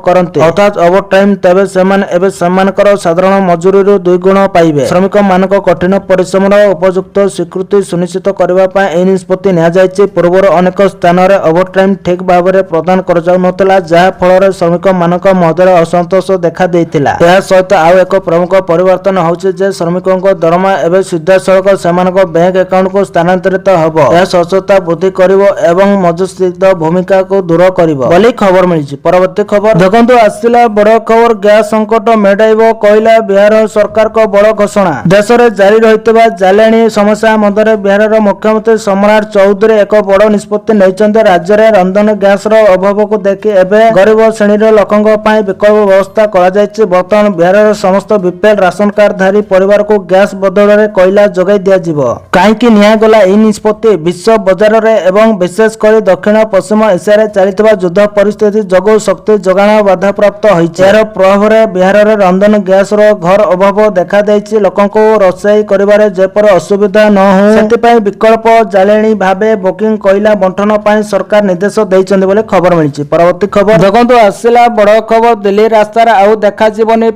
କରନ୍ତି, ଅର୍ଥାତ୍ ଓଭରଟାଇମ୍, ତେବେ ସେମାନେ ଏବେ ସେମାନଙ୍କର ସାଧାରଣ ମଜୁରୀରୁ 2 ଗୁଣ ପାଇବେ। ଶ୍ରମିକମାନଙ୍କ କଠିନ ପରିଶ୍ରମର ଉପଯୁକ୍ତ ସ୍ୱୀକୃତି ସୁନିଶ୍ଚିତ କରିବା ପାଇଁ ଏହି ନିଷ୍ପତ୍ତି ନିଆଯାଇଛି। ପୂର୍ବରୁ ଅନେକ ସ୍ଥାନରେ ଓଭରଟାଇମ୍ ଠିକ୍ ଭାବରେ ପ୍ରଦାନ କରାଯାଉନଥିଲା, ଯାହା ଫଳରେ ଶ୍ରମିକମାନଙ୍କ ମଧ୍ୟରେ ଅସନ୍ତୋଷ ଦେଖା ଦେଇଥିଲା। ଏହା ସହିତ ଆଉ ଏକ ପ୍ରମୁଖ ପରିବର୍ତ୍ତନ ହେଉଛି ଯେ ଶ୍ରମିକଙ୍କ ଦରମା ଏବେ ସିଧାସଳଖ ସେମାନଙ୍କ ବ୍ୟାଙ୍କ ଆକାଉଣ୍ଟକୁ ସ୍ଥାନାନ୍ତରିତ ହେବ। ଏହା ସ୍ୱଚ୍ଛତା ବୃଦ୍ଧି କରିବ ଏବଂ ମଜୁରିସ୍ଥିତ ଭୂମିକାକୁ ଦୂର କରିବ ବୋଲି ଖବର ମିଳିଛି। ପରବର୍ତ୍ତୀ ଖବର ଦେଖନ୍ତୁ, ଆସିଲା ବଡ଼ ଖବର। ଗ୍ୟାସ ସଂକଟ मेटाइब कहला बिहार सरकार को बड़ घोषणा। देश में जारी रही जालेनी समस्या मध्य बिहार मुख्यमंत्री सम्राट चौधरी एक बड़ निष्पत्ति नहीं। राज्य में रंधन गैस अभाव को देखि एवं गरीब श्रेणी लोकों विकल्प व्यवस्था कर। बर्तमान बिहार समस्त बीपीएल राशन कार्डधारी परिवार को गैस बदल में कोयला जोगाई दिज्व। कहीं निगला यह निष्पत्ति विश्व बजार में एवं विशेषकर दक्षिण पश्चिम एशिया चलता युद्ध परिस्थिति जोगु शक्ति जोगाण बाधाप्राप्त होती। यार प्रभाव में बिहार में रंधन गैस घर अभाव देखा देछि। लोकों को रोषाई करिबारे जेपर असुविधा न हो से विकल्प जालेनी भावे बुकिंग कोयला बंटन पर सरकार निर्देश देइछन्ति बोले खबर मिली। परवर्ती खबर देखो आसला बड़ खबर। दिल्ली रास्ता आउ देखा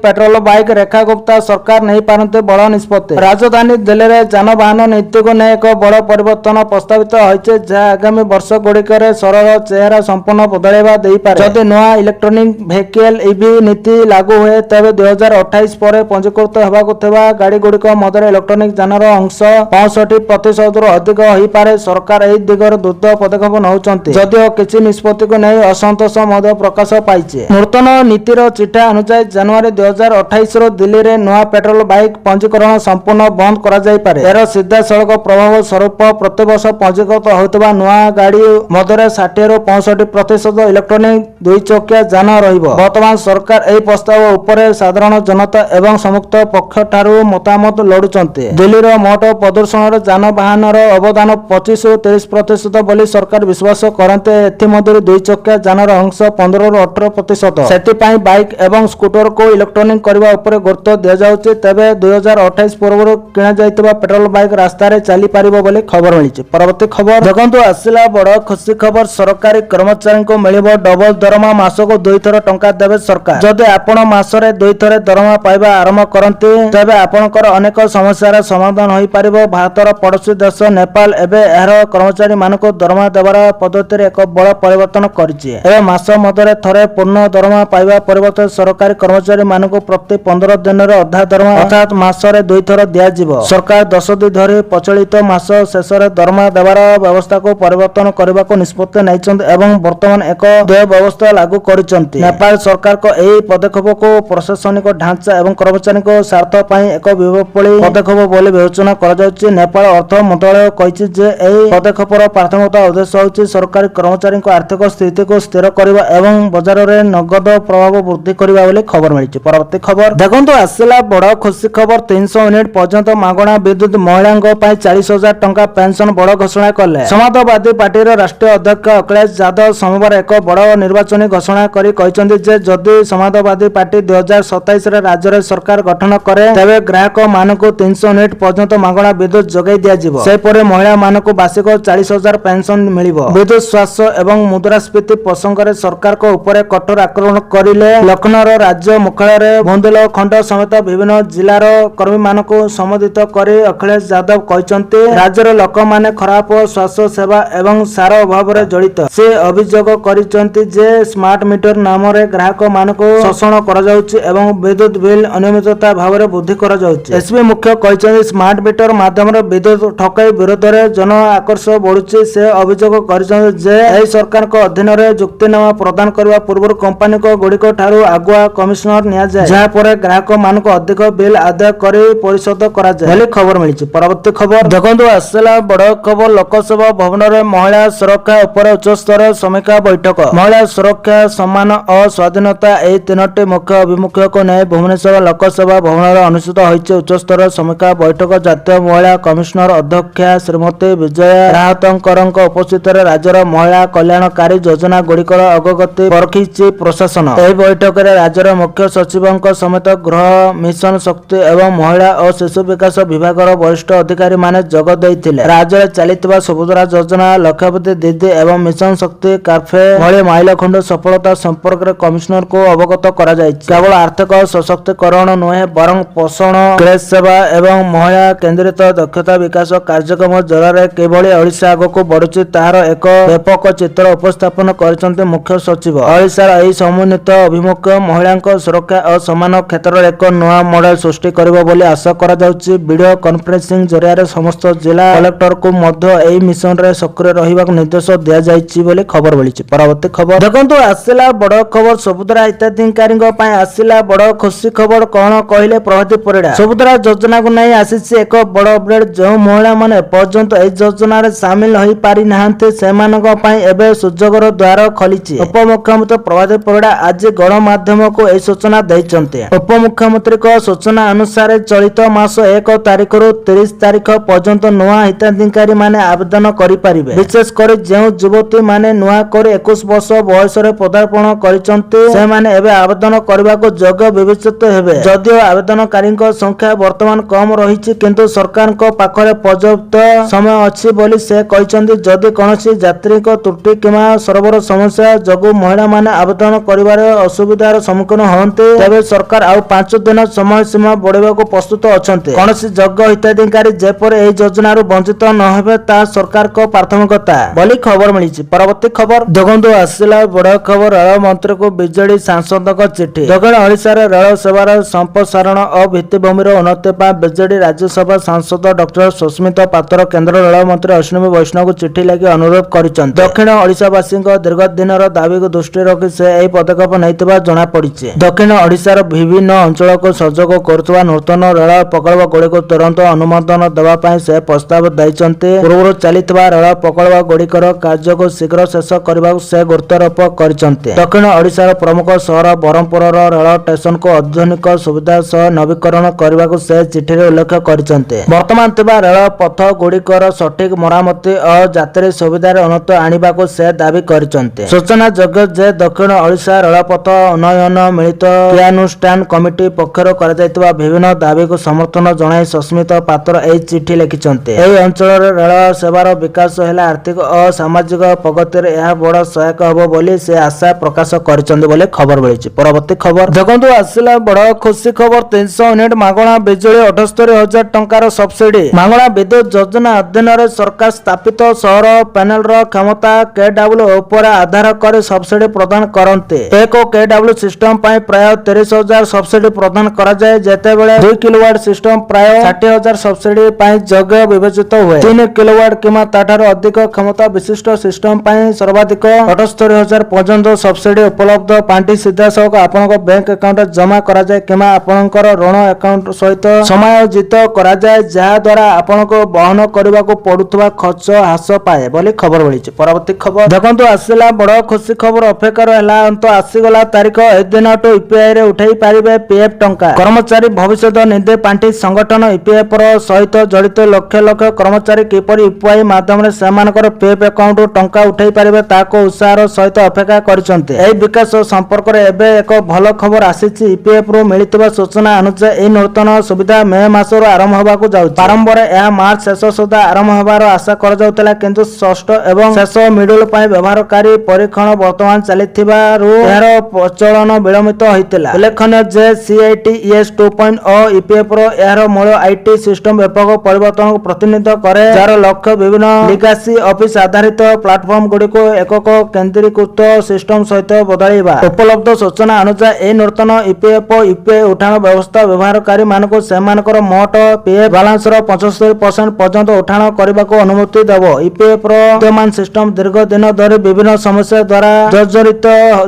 पेट्रोल बाइक रेखा गुप्ता सरकार नहीं पारते बड़ निष्पत्ति। राजधानी दिल्ली में जानवाहन नीति को नहीं एक बड़ परिवर्तन प्रस्तावित होइछे जहाँ आगामी वर्ष गुड़िक सरल चेहरा संपूर्ण बदलवा देपारे। जदि नुआ इलेक्ट्रोनिक व्हीकल ईवी नीति लागू हुए तेज 2028 पर पंजीकृत होगा गाड़ी गुड़िक मध्य इलेक्ट्रोनिक जानर अंश 65% अधिक हो पारे। सरकार यह दिगरे द्रुत पदक्षेप नौकरी जदिव किसी निष्पत्ति को नहीं असंतोष प्रकाश पाई। नूतन नीतिर चिठा अनुसार जनवरी 2028 दिल्ली में नुआ पेट्रोल बाइक पंजीकरण संपूर्ण बंद कर यार सीधा सड़क प्रभाव स्वरूप प्रतिवर्ष पंजीकृत होता नुआ गाड़ी मध्य 60 ରୁ 65% इलेक्ट्रोनिक दुई चकिया जान वर्तमान सरकार यह प्रस्ताव उपरे साधारण जनता एवं संयुक्त पक्ष ठारू मतामत लोड़ुचंती। दिल्ली मोट प्रदूषण जानवाहन अवदान 25 ରୁ 30% बोली सरकार विश्वास करते। एमध्य दुई चकिया जानर अंश 15 ରୁ 18%। से बाइक एवं स्कूटर को इलेक्ट्रोनिक करने उपर गुरुत्व दि जाउछि। तेबे 2028 पूर्व किणा जाइतबा पेट्रोल बाइक रास्ता रे चली पारिबो बोली खबर मिली। परवर्ती खबर देखो आसला बड़ खुशी खबर। सरकारी कर्मचारी को मिलिबो डबल दरमा मासको 2 थर टंका देवे सरकार। जदि आपण मासरे 2 थर दरमा पाइबा आरंभ करते तेबे आपणकर अनेक समस्यार समाधान होई पारिबो। भारतर पड़ोसी देश नेपाल एबे एहार कर्मचारी मानको दरमा देवार पद्धति रे एक बड़ परिवर्तन करिछि। एबे मास मधरे थरे पूर्ण दरमा पाइबा परिवर्तन सरकारी कर्मचारी मानको प्रति 15 दिन रे अधा दरमा अर्थात मासरे 2 थर दियाजिबो। सरकार 10 दिन धरि प्रचलित मास शेष रे दरमा देवार व्यवस्था को परिवर्तन करबा को निष्पत्ति नैछन्ति एवं वर्तमान एक देय व्यवस्था लागू करिसंति। नेपाल सरकार को यही पदक्षेप को प्रशासनिक ढांचा एवं कर्मचारी को स्वार्थ पाई एक विपरीत पदक्षेप बोली विवेचना करा जाउछि। नेपाल अर्थ मंत्रालय कहिछि जे एही पदक्षेपर प्राथमिकता उद्देश्य होछि सरकारी कर्मचारी को आर्थिक स्थिति को स्थिर करबा एवं बाजार रे नगद प्रभाव वृद्धि करबा बोली खबर मिली। परवर्ती खबर देखंतु आसला बड़ खुशी खबर। 300 यूनिट पर्यंत मागणा विद्युत महिलांको पाई 40,000 टंका पेंशन बड़ घोषणा कले। समाजवादी पार्टी राष्ट्रीय अध्यक्ष अखिलेश यादव सोमवार एक बड़ निर्वाचन घोषणा करी कहिसंति जे जदि समाजवादी पार्टी 2027 रे राज्य रे सरकार गठन करे तेबे ग्राहक मानकु 300 यूनिट पर्यंत मागणा विद्युत जोगाई दियाजिवो। सेपरे महिला मानकु वार्षिक 40,000 पेंशन मिलिबो। विद्युत स्वास्थ्य एवं मुद्रास्फीति प्रसंग रे सरकार को ऊपर कठोर आक्रमण करिले लखनऊ राज्य मुख्यालय रे बुंदेलखंड समेत विभिन्न जिलार कर्मी मानकु संबोधित करी अखिलेश यादव कहिसंति राज्य रे लोक माने खराब स्वास्थ्य सेवा एवं सार अभाव रे जड़ित। से अभियोग करिसंति जे स्मार्ट मीटर नाम रे ग्राहक मानकु शोषण करा जाउछि एवं विद्युत बिल अनियमितता भाव रे वृद्धि करा जाउछि। एसपी मुख्य कहिसंति स्मार्ट मीटर माध्यम रे विद्युत ठकाई विरोध रे जन आकर्षण बढ़ुछि। से अभियोग करिसंति जे एही सरकार को अधीन रे जुक्तिनामा प्रदान करबा पूर्व कंपनी को गुड़िक ठारू आगुआ कमिशनर निया जाय जहा पर ग्राहक मानकु अधिक बिल आदाय करी परिशोध करा जाय बोली खबर मिली। परवर्ती खबर देखंतु आसला बड़ खबर। लोकसभा भवन रे महिला सुरक्षा उपर उच्च स्तर समीक्षा बैठक। महिला सुरक्षा सम्मान और स्वाधीनता यह तीनोटी मुख्य अभिमुख्य को नहीं भुवनेश्वर लोकसभा भवन में अनुष्ठित होइछे उच्च स्तर समीक्षा बैठक। जातीय महिला कमिशनर अध्यक्षा श्रीमती विजया राहतकर उपस्थित राज्यर महिला कल्याणकारी योजना गुड़िकर अग्रगति परखिछि प्रशासन। यह बैठक में राज्यर मुख्य सचिव समेत गृह मिशन शक्ति एवं महिला और शिशु विकास विभाग वरिष्ठ अधिकारी माने जोग देइथिले। राज्य चलितबा सुभद्रा योजना लक्षपति दीदी एवं मिशन शक्ति कार्फे भली माइलखंड सफलता संपर्क में कमिशनर को अवगत करा जायछि। केवल आर्थिक सशक्तिकरण नुहे बरं पोषण क्रेज सेवा एवं महिला केंद्रित दक्षता विकास कार्यक्रम जरिए किभली ओडिशा आगको बढ़ुछि तार एक व्यापक चित्र उपस्थापन करिसंति मुख्य सचिव। ओडिशार एही समन्वित अभिमुख्य महिला सुरक्षा और सम्मान क्षेत्र में एक नया मॉडल सृष्टि करिबो बोली आशा करा जाउछि। वीडियो कॉन्फ्रेंसिंग जरिए समस्त जिला कलेक्टर को मध्य एही मिशन रे सक्रिय रहिबाक निर्देश दिया जायछि बोली खबर मिली। परवर्ती खबर देखंतु आसला बड़ खबर। सुभद्रा हिताधिकारी आसला ଆସିଲା ବଡ଼ ଖୁସି ଖବର କଣ କହିଲେ ପ୍ରଭାତୀ ପରିଡ଼ା। ସୁଭଦ୍ରା ଯୋଜନାକୁ ନେଇ ଆସିଛି ଏକ ବଡ଼ ଅପଡେଟ୍। ଯେଉଁ ମହିଳାମାନେ ଏପର୍ଯ୍ୟନ୍ତ ଏହି ଯୋଜନାରେ ସାମିଲ ହୋଇପାରି ନାହାନ୍ତି ସେମାନଙ୍କ ପାଇଁ ଏବେ ସୁଯୋଗର ଦ୍ୱାର ଖୋଲିଛି। ଉପମୁଖ୍ୟମନ୍ତ୍ରୀ ପ୍ରଭାତୀ ପରିଡ଼ା ଆଜି ଗଣମାଧ୍ୟମକୁ ଏହି ସୂଚନା ଦେଇଛନ୍ତି। ଉପମୁଖ୍ୟମନ୍ତ୍ରୀଙ୍କ ସୂଚନା ଅନୁସାରେ ଚଳିତ ମାସ 1 ତାରିଖରୁ 30 ତାରିଖ ପର୍ଯ୍ୟନ୍ତ ନୂଆ ହିତାଧିକାରୀମାନେ ଆବେଦନ କରିପାରିବେ। ବିଶେଷ କରି ଯେଉଁ ଯୁବତୀମାନେ ନୂଆ କରି 21 ବର୍ଷ ବୟସରେ ପଦାର୍ପଣ କରିଛନ୍ତି ସେମାନେ ଏବେ ଆବେଦନ କରିବାକୁ ଯୋଗ୍ୟ ବିବେଚିତ ହେବେ। ଯଦିଓ ଆବେଦନକାରୀଙ୍କ ସଂଖ୍ୟା ବର୍ତ୍ତମାନ କମ୍ ରହିଛି କିନ୍ତୁ ସରକାରଙ୍କ ପାଖରେ ପର୍ଯ୍ୟାପ୍ତ ସମୟ ଅଛି ବୋଲି ସେ କହିଛନ୍ତି। ଯଦି କୌଣସି ଯାତ୍ରୀଙ୍କ ତ୍ରୁଟି କିମ୍ବା ସର୍ଭର ସମସ୍ୟା ଯୋଗୁଁ ମହିଳାମାନେ ଆବେଦନ କରିବାରେ ଅସୁବିଧାର ସମ୍ମୁଖୀନ ହୁଅନ୍ତି ତେବେ ସରକାର ଆଉ 5 ଦିନ ସମୟ ସୀମା ବଢ଼ାଇବାକୁ ପ୍ରସ୍ତୁତ ଅଛନ୍ତି। କୌଣସି ଯୋଗ୍ୟ ହିତାଧିକାରୀ ଯେପରି ଏହି ଯୋଜନାରୁ ବଞ୍ଚିତ ନ ହେବେ ତାହା ସରକାରଙ୍କ ପ୍ରାଥମିକତା ବୋଲି ଖବର ମିଳିଛି। ପରବର୍ତ୍ତୀ ଖବର ଦେଖନ୍ତୁ ଆସିଲା ବଡ଼ ଖବର। ରେଳ ମନ୍ତ୍ରୀଙ୍କୁ ବିଜେଡି ସାଂସଦଙ୍କ ଚିଠି। ଦକ୍ଷିଣ ଓଡ଼ିଶାରେ ରେଳ ସେବାର ସମ୍ପ୍ରସାରଣ ଓ ଭିତ୍ତିଭୂମିର ଉନ୍ନତି ପାଇଁ ବିଜେଡି ରାଜ୍ୟସଭା ସାଂସଦ ଡକ୍ଟର ସୁସ୍ମିତା ପାତ୍ର କେନ୍ଦ୍ର ରେଳ ମନ୍ତ୍ରୀ ଅଶ୍ୱିନୀ ବୈଷ୍ଣବଙ୍କୁ ଚିଠି ଲେଖି ଅନୁରୋଧ କରିଛନ୍ତି। ଦକ୍ଷିଣ ଓଡ଼ିଶାବାସୀଙ୍କ ଦୀର୍ଘ ଦିନର ଦାବିକୁ ଦୃଷ୍ଟିରେ ରଖି ସେ ଏହି ପଦକ୍ଷେପ ନେଇଥିବା ଜଣାପଡ଼ିଛି। ଦକ୍ଷିଣ ଓଡ଼ିଶାର ବିଭିନ୍ନ ଅଞ୍ଚଳକୁ ସଂଯୋଗ କରୁଥିବା ନୂତନ ରେଳ ପ୍ରକଳ୍ପଗୁଡ଼ିକୁ ତୁରନ୍ତ ଅନୁମୋଦନ ଦେବା ପାଇଁ ସେ ପ୍ରସ୍ତାବ ଦେଇଛନ୍ତି। ପୂର୍ବରୁ ଚାଲିଥିବା ରେଳ ପ୍ରକଳ୍ପଗୁଡ଼ିକର କାର୍ଯ୍ୟକୁ ଶୀଘ୍ର ଶେଷ କରିବାକୁ ସେ ଗୁରୁତ୍ୱାରୋପ କରିଛନ୍ତି। ଦକ୍ଷିଣ ଓଡ଼ିଶାର ପ୍ରମୁଖ ସହର ବ୍ରହ୍ମପୁରର ରେଳ ଷ୍ଟେସନକୁ ଆଧୁନିକ ସୁବିଧା ସହ ନବୀକରଣ କରିବାକୁ ସେ ଚିଠିରେ ଉଲ୍ଲେଖ କରିଛନ୍ତି। ବର୍ତ୍ତମାନ ଥିବା ରେଳ ପଥଗୁଡ଼ିକର ସଠିକ୍ ମରାମତି ଓ ଯାତ୍ରୀ ସୁବିଧାରେ ଉନ୍ନତି ଆଣିବାକୁ ସେ ଦାବି କରିଛନ୍ତି। ସୂଚନାଯୋଗ୍ୟ ଯେ ଦକ୍ଷିଣ ଓଡ଼ିଶା ରେଳପଥ ଉନ୍ନୟନ ମିଳିତ କ୍ରିୟାନୁଷ୍ଠାନ କମିଟି ପକ୍ଷରୁ କରାଯାଇଥିବା ବିଭିନ୍ନ ଦାବିକୁ ସମର୍ଥନ ଜଣାଇ ସୁସ୍ମିତା ପାତ୍ର ଏହି ଚିଠି ଲେଖିଛନ୍ତି। ଏହି ଅଞ୍ଚଳରେ ରେଳ ସେବାର ବିକାଶ ହେଲେ ଆର୍ଥିକ ଓ ସାମାଜିକ ପ୍ରଗତିରେ ଏହା ବଡ଼ ସହାୟକ ହେବ ବୋଲି ସେ ଆଶା ପ୍ରକାଶ କରିଛନ୍ତି ବୋଲି ଖବର ମିଳିଛି। ପରବର୍ତ୍ତୀ ଖବର ଦେଖନ୍ତୁ ଆସିଲା ବଡ଼ ଖୁସି ଖବର। 300 ୟୁନିଟ୍ ମାଗଣା ବିଜୁଳି 78,000 ଟଙ୍କାର ସବସିଡି। ମାଗଣା ବିଦ୍ୟୁତ ଯୋଜନା ଅଧୀନରେ ସରକାର ସ୍ଥାପିତ ସୌର ପ୍ୟାନେଲର କ୍ଷମତା KW ଉପରେ ଆଧାର କରି ସବସିଡି ପ୍ରଦାନ କରନ୍ତି। 1 KW ସିଷ୍ଟମ ପାଇଁ ପ୍ରାୟ 30,000 ସବସିଡି ପ୍ରଦାନ କରାଯାଏ ଯେତେବେଳେ 2 କିଲୋୱାଟ ସିଷ୍ଟମ ପ୍ରାୟ 60,000 ସବସିଡି ପାଇଁ ଯୋଗ୍ୟ ବିବେଚିତ ହୁଏ। 3 କିଲୋୱାଟ କିମ୍ବା ତାଠାରୁ ଅଧିକ କ୍ଷମତା ବିଶିଷ୍ଟ ସିଷ୍ଟମ ପାଇଁ ସର୍ବାଧିକ 78,000 ପର୍ଯ୍ୟନ୍ତ ସବସିଡି ଉପଲବ୍ଧ। ପାଣ୍ଠି ସିଧାସଳଖ ଆପଣଙ୍କ ବ୍ୟାଙ୍କ ଆକାଉଣ୍ଟରେ ଜମା କରାଯାଏ କିମ୍ବା ଆପଣଙ୍କର ଋଣ ଆକାଉଣ୍ଟ ସହିତ ସମାୟୋଜିତ କରାଯାଏ ଯାହା ଦ୍ୱାରା ଆପଣଙ୍କୁ ବହନ କରିବାକୁ ପଡୁଥିବା ଖର୍ଚ୍ଚ ହ୍ରାସ ପାଏ ବୋଲି ଖବର ମିଳିଛି। ପରବର୍ତ୍ତୀ ଖବର ଦେଖନ୍ତୁ ଆସିଲା ବଡ଼ ଖୁସି ଖବର। ଅପେକ୍ଷାର ହେଲା ଅନ୍ତ ଆସିଗଲା ତାରିଖ। ଏହି ଦିନଠୁ ୟୁପିଆଇ ରେ ଉଠାଇ ପାରିବେ ପିଏଫ ଟଙ୍କା। କର୍ମଚାରୀ ଭବିଷ୍ୟତ ନିଧି ପାଣ୍ଠି ସଂଗଠନ ଇପିଏଫ ର ସହିତ ଜଡ଼ିତ ଲକ୍ଷ ଲକ୍ଷ କର୍ମଚାରୀ କିପରି ୟୁପିଆଇ ମାଧ୍ୟମରେ ସେମାନଙ୍କର ପିଏଫ ଆକାଉଣ୍ଟରୁ ଟଙ୍କା ଉଠାଇ ପାରିବେ ତାହାକୁ ଉତ୍ସାହର ସହିତ ଅପେକ୍ଷା କରିଛନ୍ତି। ଏହି ବିକାଶ ସମ୍ପର୍କରେ ଏବେ ଏକ ଭଲ ଖବର ଆସିଛି। ଇପିଏଫ ରୁ ମିଳିଥିବା ସୂଚନା ଅନୁଯାୟୀ ଏହି ନୂତନ ସୁବିଧା ମେ ମାସରୁ ଆରମ୍ଭ ହେବାକୁ ଯାଉଛି। ପ୍ରାରମ୍ଭରେ ଏହା ମାର୍ଚ୍ଚ ଶେଷ ସୁଦ୍ଧା ଆରମ୍ଭ ହେବାର ଆଶା କରାଯାଉଥିଲା କିନ୍ତୁ ଷଷ୍ଠ ଏବଂ ଶେଷ ମିଡ୍ୟୁଲ ପାଇଁ ବ୍ୟବହାରକାରୀ ପରୀକ୍ଷଣ ବର୍ତ୍ତମାନ ଚାଲିଥିବାରୁ ଏହାର ପ୍ରଚଳନ ବିଳମ୍ବିତ ହୋଇଥିଲା। ଉଲ୍ଲେଖନୀୟ ଯେ CITES 2.0 ଇପିଏଫ ର ଏହାର ମୂଳ ଆଇଟି ସିଷ୍ଟମ ବ୍ୟାପକ ପରିବର୍ତ୍ତନକୁ ପ୍ରତିନିଧିତ୍ୱ କରେ ଯାହାର ଲକ୍ଷ୍ୟ ବିଭିନ୍ନ ଲିଗାସି ଅଫିସ ଆଧାରିତ ପ୍ଲାଟଫର୍ମ ଗୁଡ଼ିକୁ ଏକକ କେନ୍ଦ୍ରୀକୃତ ସିଷ୍ଟମ ସହିତ ବଦଳାଇବା। ଉପଲବ୍ଧ ସୂଚନା ଅନୁଯାୟୀ ଏହି ନୂତନ ଇପିଏଫ ୟୁପିଆଇ ଉଠାଣ ବ୍ୟବସ୍ଥା ବ୍ୟବହାରକାରୀ ମାନଙ୍କୁ ସେମାନଙ୍କର ମୋଟ ପିଏଫ ବାଲାନ୍ସର 75% ପର୍ଯ୍ୟନ୍ତ ଉଠାଣ କରିବାକୁ ଅନୁମତି ଦେବ। ଇପିଏଫ ର ବିଦ୍ୟମାନ ସିଷ୍ଟମ ଦୀର୍ଘ ଦିନ ଧରି ବିଭିନ୍ନ ସମସ୍ୟା ଦ୍ୱାରା ଜର୍ଜରିତ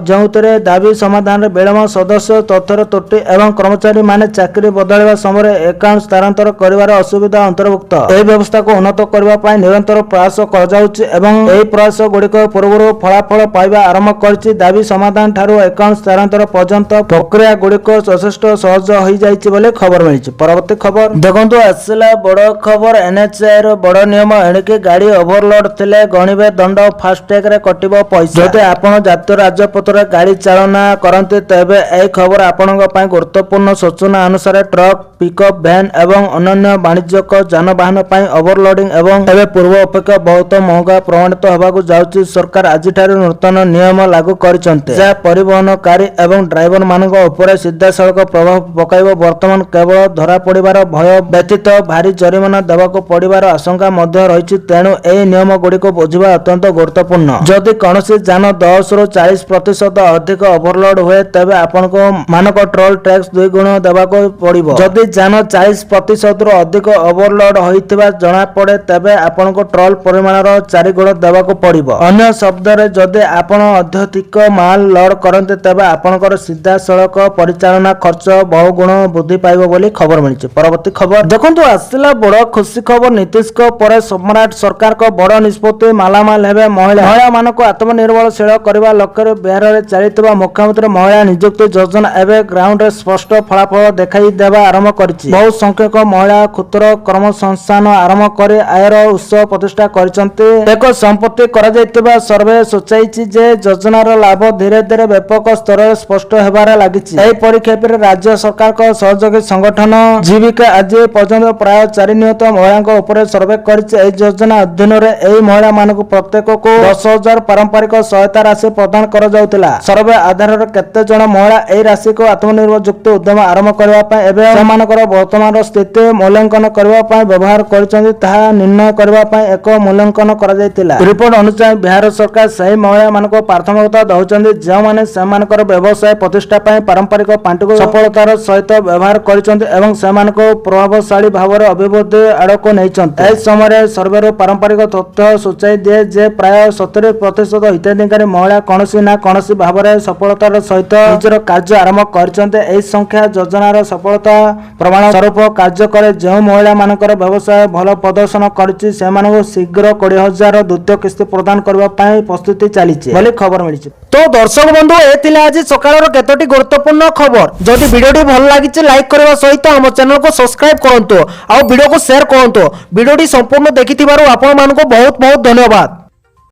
ଯେଉଁଥିରେ ଦାବି ସମାଧାନରେ ବିଳମ୍ବ ସଦସ୍ୟ ତଥ୍ୟର ତ୍ରୁଟି ଏବଂ କର୍ମଚାରୀ ମାନେ ଚାକିରି ବଦଳାଇବା ସମୟରେ ଆକାଉଣ୍ଟ ସ୍ଥାନାନ୍ତର କରିବାର ଅସୁବିଧା ଅନ୍ତର୍ଭୁକ୍ତ। ଏହି ବ୍ୟବସ୍ଥାକୁ ଉନ୍ନତ କରିବା ପାଇଁ ନିରନ୍ତର ପ୍ରୟାସ କରାଯାଉଛି ଏବଂ ଏହି ପ୍ରୟାସ ଗୁଡ଼ିକ ପୂର୍ବରୁ ଫଳାଫଳ ପାଇବା ଆରମ୍ଭ କରିଛି। ଦାବି ସମାଧାନ ଠାରୁ ଆକାଉଣ୍ଟ ସ୍ଥାନାନ୍ତର ପର୍ଯ୍ୟନ୍ତ ପ୍ରକ୍ରିୟା ଗୁଡ଼ିକ ଯଥେଷ୍ଟ ସହଜ ହୋଇଯାଇଛି ବୋଲି ଖବର ମିଳିଛି। ପରବର୍ତ୍ତୀ ଖବର ଦେଖନ୍ତୁ ଆସିଲା ବଡ଼ ଖବର। NHAI ର ବଡ଼ ନିୟମ ଏଣିକି ଗାଡ଼ି ଓଭରଲୋଡ ଥିଲେ ଗଣିବେ ଦଣ୍ଡ ଫାଷ୍ଟଟ୍ୟାଗ ରେ କଟିବ ପଇସା। ଯଦି ଆପଣ ଜାତୀୟ ରାଜପଥରେ ଗାଡ଼ି ଚାଳନା କରନ୍ତି ତେବେ ଏହି ଖବର ଆପଣଙ୍କ ପାଇଁ ଗୁରୁତ୍ୱପୂର୍ଣ୍ଣ। ସୂଚନା ଅନୁସାରେ ଟ୍ରକ୍ ପିକଅପ୍ ଭ୍ୟାନ୍ ଏବଂ ଅନ୍ୟାନ୍ୟ ବାଣିଜ୍ୟିକ ଯାନବାହନ ପାଇଁ ଓଭରଲୋଡିଂ ଏବଂ ଏବେ ପୂର୍ବ ଅପେକ୍ଷା ବହୁତ ମହଙ୍ଗା ପ୍ରମାଣିତ ହେବାକୁ ଯାଉଛି। ସରକାର ଆଜିଠାରୁ ନୂତନ ନିୟମ ଲାଗୁ କରିଛନ୍ତି ଯାହା ପରିବହନକାରୀ ଏବଂ ଡ୍ରାଇଭର ମାନଙ୍କ ଉପରେ ସିଧାସଳଖ ପ୍ରଭାବ ପକାଇବ। ବର୍ତ୍ତମାନ କେବଳ ଧରାପଡ଼ିବାର ଭୟ ବ୍ୟତୀତ ଭାରି ଜରିମାନା ଦେବାକୁ ପଡ଼ିବାର ଆଶଙ୍କା ମଧ୍ୟ ରହିଛି। ତେଣୁ ଏହି ନିୟମ ଗୁଡ଼ିକୁ ବୁଝିବା ଅତ୍ୟନ୍ତ ଗୁରୁତ୍ୱପୂର୍ଣ୍ଣ। ଯଦି କୌଣସି ଯାନ 10 ରୁ 40% ଅଧିକ ଓଭରଲୋଡ ହୁଏ ତେବେ ଆପଣଙ୍କୁ ମାନକ ଟୋଲ୍ ଟ୍ୟାକ୍ସ 2 ଗୁଣ ଦେବାକୁ ପଡ଼ିବ। ଯଦି ଯାନ 40% ରୁ ଅଧିକ ଓଭରଲୋଡ ହୋଇଥିବା ଜଣାପଡ଼େ ତେବେ ଆପଣଙ୍କୁ ଟୋଲ୍ ପରିମାଣର 4 ଗୁଣ ଦେବାକୁ ପଡ଼ିବ। ଅନ୍ୟ ଶବ୍ଦରେ ଯଦି ଆପଣ ଅତ୍ୟଧିକ ମାଲ ଲୋଡ କରନ୍ତି ତେବେ ଆପଣଙ୍କର ସିଧାସଳଖ ସିଧାସଳଖ ପରିଚାଳନା ଖର୍ଚ୍ଚ ବହୁ ଗୁଣ ବୃଦ୍ଧି ପାଇବ ବୋଲି ଖବର ମିଳିଛି। ପରବର୍ତ୍ତୀ ଖବର ଦେଖନ୍ତୁ, ଆସିଲା ବଡ଼ ଖୁସି ଖବର। ନୀତିଶଙ୍କ ପରେ ସମ୍ରାଟ ସରକାରଙ୍କ ବଡ଼ ନିଷ୍ପତ୍ତି, ମାଲାମାଲ ହେବେ ମହିଳାମାନଙ୍କୁ ଆତ୍ମନିର୍ଭରଶୀଳ କରିବା ଲକ୍ଷ୍ୟରେ ବିହାରରେ ଚାଲିଥିବା ମୁଖ୍ୟମନ୍ତ୍ରୀ ମହିଳା ନିଯୁକ୍ତି ଯୋଜନା ଏବେ ଗ୍ରାଉଣ୍ଡରେ ସ୍ପଷ୍ଟ ଫଳାଫଳ ଦେଖାଇ ଦେବା ଆରମ୍ଭ କରିଛି। ବହୁ ସଂଖ୍ୟକ ମହିଳା କ୍ଷୁଦ୍ର କର୍ମସଂସ୍ଥାନ ଆରମ୍ଭ କରି ଆୟର ଉତ୍ସ ପ୍ରତିଷ୍ଠା କରିଛନ୍ତି। ଏକ ସମ୍ପ୍ରତି କରାଯାଇଥିବା ସର୍ଭେ ସୂଚାଇଛି ଯେ ଯୋଜନାର ଲାଭ ଧୀରେ ଧୀରେ ବ୍ୟାପକ ସ୍ତରରେ ସ୍ପଷ୍ଟ ହେବାରେ ଲାଗିଛି। ଏହି ପରିପ୍ରେକ୍ଷୀରେ ରାଜ୍ୟ ସରକାରଙ୍କ ସହଯୋଗୀ ସଂଗଠନ ଜୀବିକା ଆଜି ପର୍ଯ୍ୟନ୍ତ ପ୍ରାୟ 4 ନିହତ ମହିଳାଙ୍କ ଉପରେ ସର୍ଭେ କରିଛି। ଏହି ଯୋଜନା ଅଧୀନରେ ଏହି ମହିଳାମାନଙ୍କୁ ପ୍ରତ୍ୟେକକୁ 10,000 ପାରମ୍ପରିକ ସହାୟତା ରାଶି ପ୍ରଦାନ କରାଯାଉଥିଲା। ସର୍ଭେ ଆଧାରରେ କେତେ ଜଣ ମହିଳା ଏହି ରାଶିକୁ ଆତ୍ମନିର୍ଭରଯୁକ୍ତ ଉଦ୍ୟମ ଆରମ୍ଭ କରିବା ପାଇଁ ଏବଂ ସେମାନଙ୍କର ବର୍ତ୍ତମାନର ସ୍ଥିତି ମୂଲ୍ୟାଙ୍କନ କରିବା ପାଇଁ ବ୍ୟବହାର କରିଛନ୍ତି ତାହା ନିର୍ଣ୍ଣୟ କରିବା ପାଇଁ ଏକ ମୂଲ୍ୟାଙ୍କନ କରାଯାଇଥିଲା। ରିପୋର୍ଟ ଅନୁଯାୟୀ ବିହାର ସରକାର ସେହି ମହିଳାମାନଙ୍କୁ ପ୍ରାଥମିକତା ଦେଉଛନ୍ତି ଯେଉଁମାନେ ସେମାନଙ୍କର ବ୍ୟବସାୟ ପ୍ରତିଷ୍ଠା ପାଇଁ ପାରମ୍ପରିକ ପାଣ୍ଠିକୁ ସଫଳତାର ସହିତ ବ୍ୟବହାର କରିଛନ୍ତି ଏବଂ ସେମାନଙ୍କୁ ପ୍ରଭାବଶାଳୀ ଭାବରେ ଅଭିବୃଦ୍ଧି ଆଡ଼କୁ ନେଇଛନ୍ତି। ଏହି ସମୟରେ ସର୍ଭେରୁ ପାରମ୍ପରିକ ତଥ୍ୟ ସୂଚାଇ ଦିଏ ଯେ ପ୍ରାୟ 70% ହିତାଧିକାରୀ ମହିଳା କୌଣସି ନା କୌଣସି ଭାବରେ ସଫଳତାର ସହିତ ନିଜର କାର୍ଯ୍ୟ ଆରମ୍ଭ କରିଛନ୍ତି। ଏହି ସଂଖ୍ୟା ଯୋଜନାର ସଫଳତା ପ୍ରମାଣ ସ୍ୱରୂପ କାର୍ଯ୍ୟ କରେ। ଯେଉଁ ମହିଳାମାନଙ୍କର ବ୍ୟବସାୟ ଭଲ ପ୍ରଦର୍ଶନ କରିଛି ସେମାନଙ୍କୁ ଶୀଘ୍ର 20,000 ଦ୍ୱିତୀୟ କିସ୍ତି ପ୍ରଦାନ କରିବା ପାଇଁ ପ୍ରସ୍ତୁତି ଚାଲିଛି ବୋଲି ଖବର ମିଳିଛି। তো দর্শক বন্ধু, এ ଥିଲା ଆଜି ସକାଳର କେତୋଟି ଗୁରୁତ୍ୱପୂର୍ଣ୍ଣ ଖବର। ଯଦି ଭିଡ଼ିଓଟି ଭଲ ଲାଗିଛି ଲାଇକ୍ କରିବା ସହିତ ଆମ ଚ୍ୟାନେଲକୁ ସବସ୍କ୍ରାଇବ୍ କରନ୍ତୁ ଆଉ ଭିଡ଼ିଓକୁ ସେୟାର କରନ୍ତୁ। ଭିଡ଼ିଓଟି ସମ୍ପୂର୍ଣ୍ଣ ଦେଖିଥିବାରୁ ଆପଣମାନଙ୍କୁ ବହୁତ ବହୁତ ଧନ୍ୟବାଦ।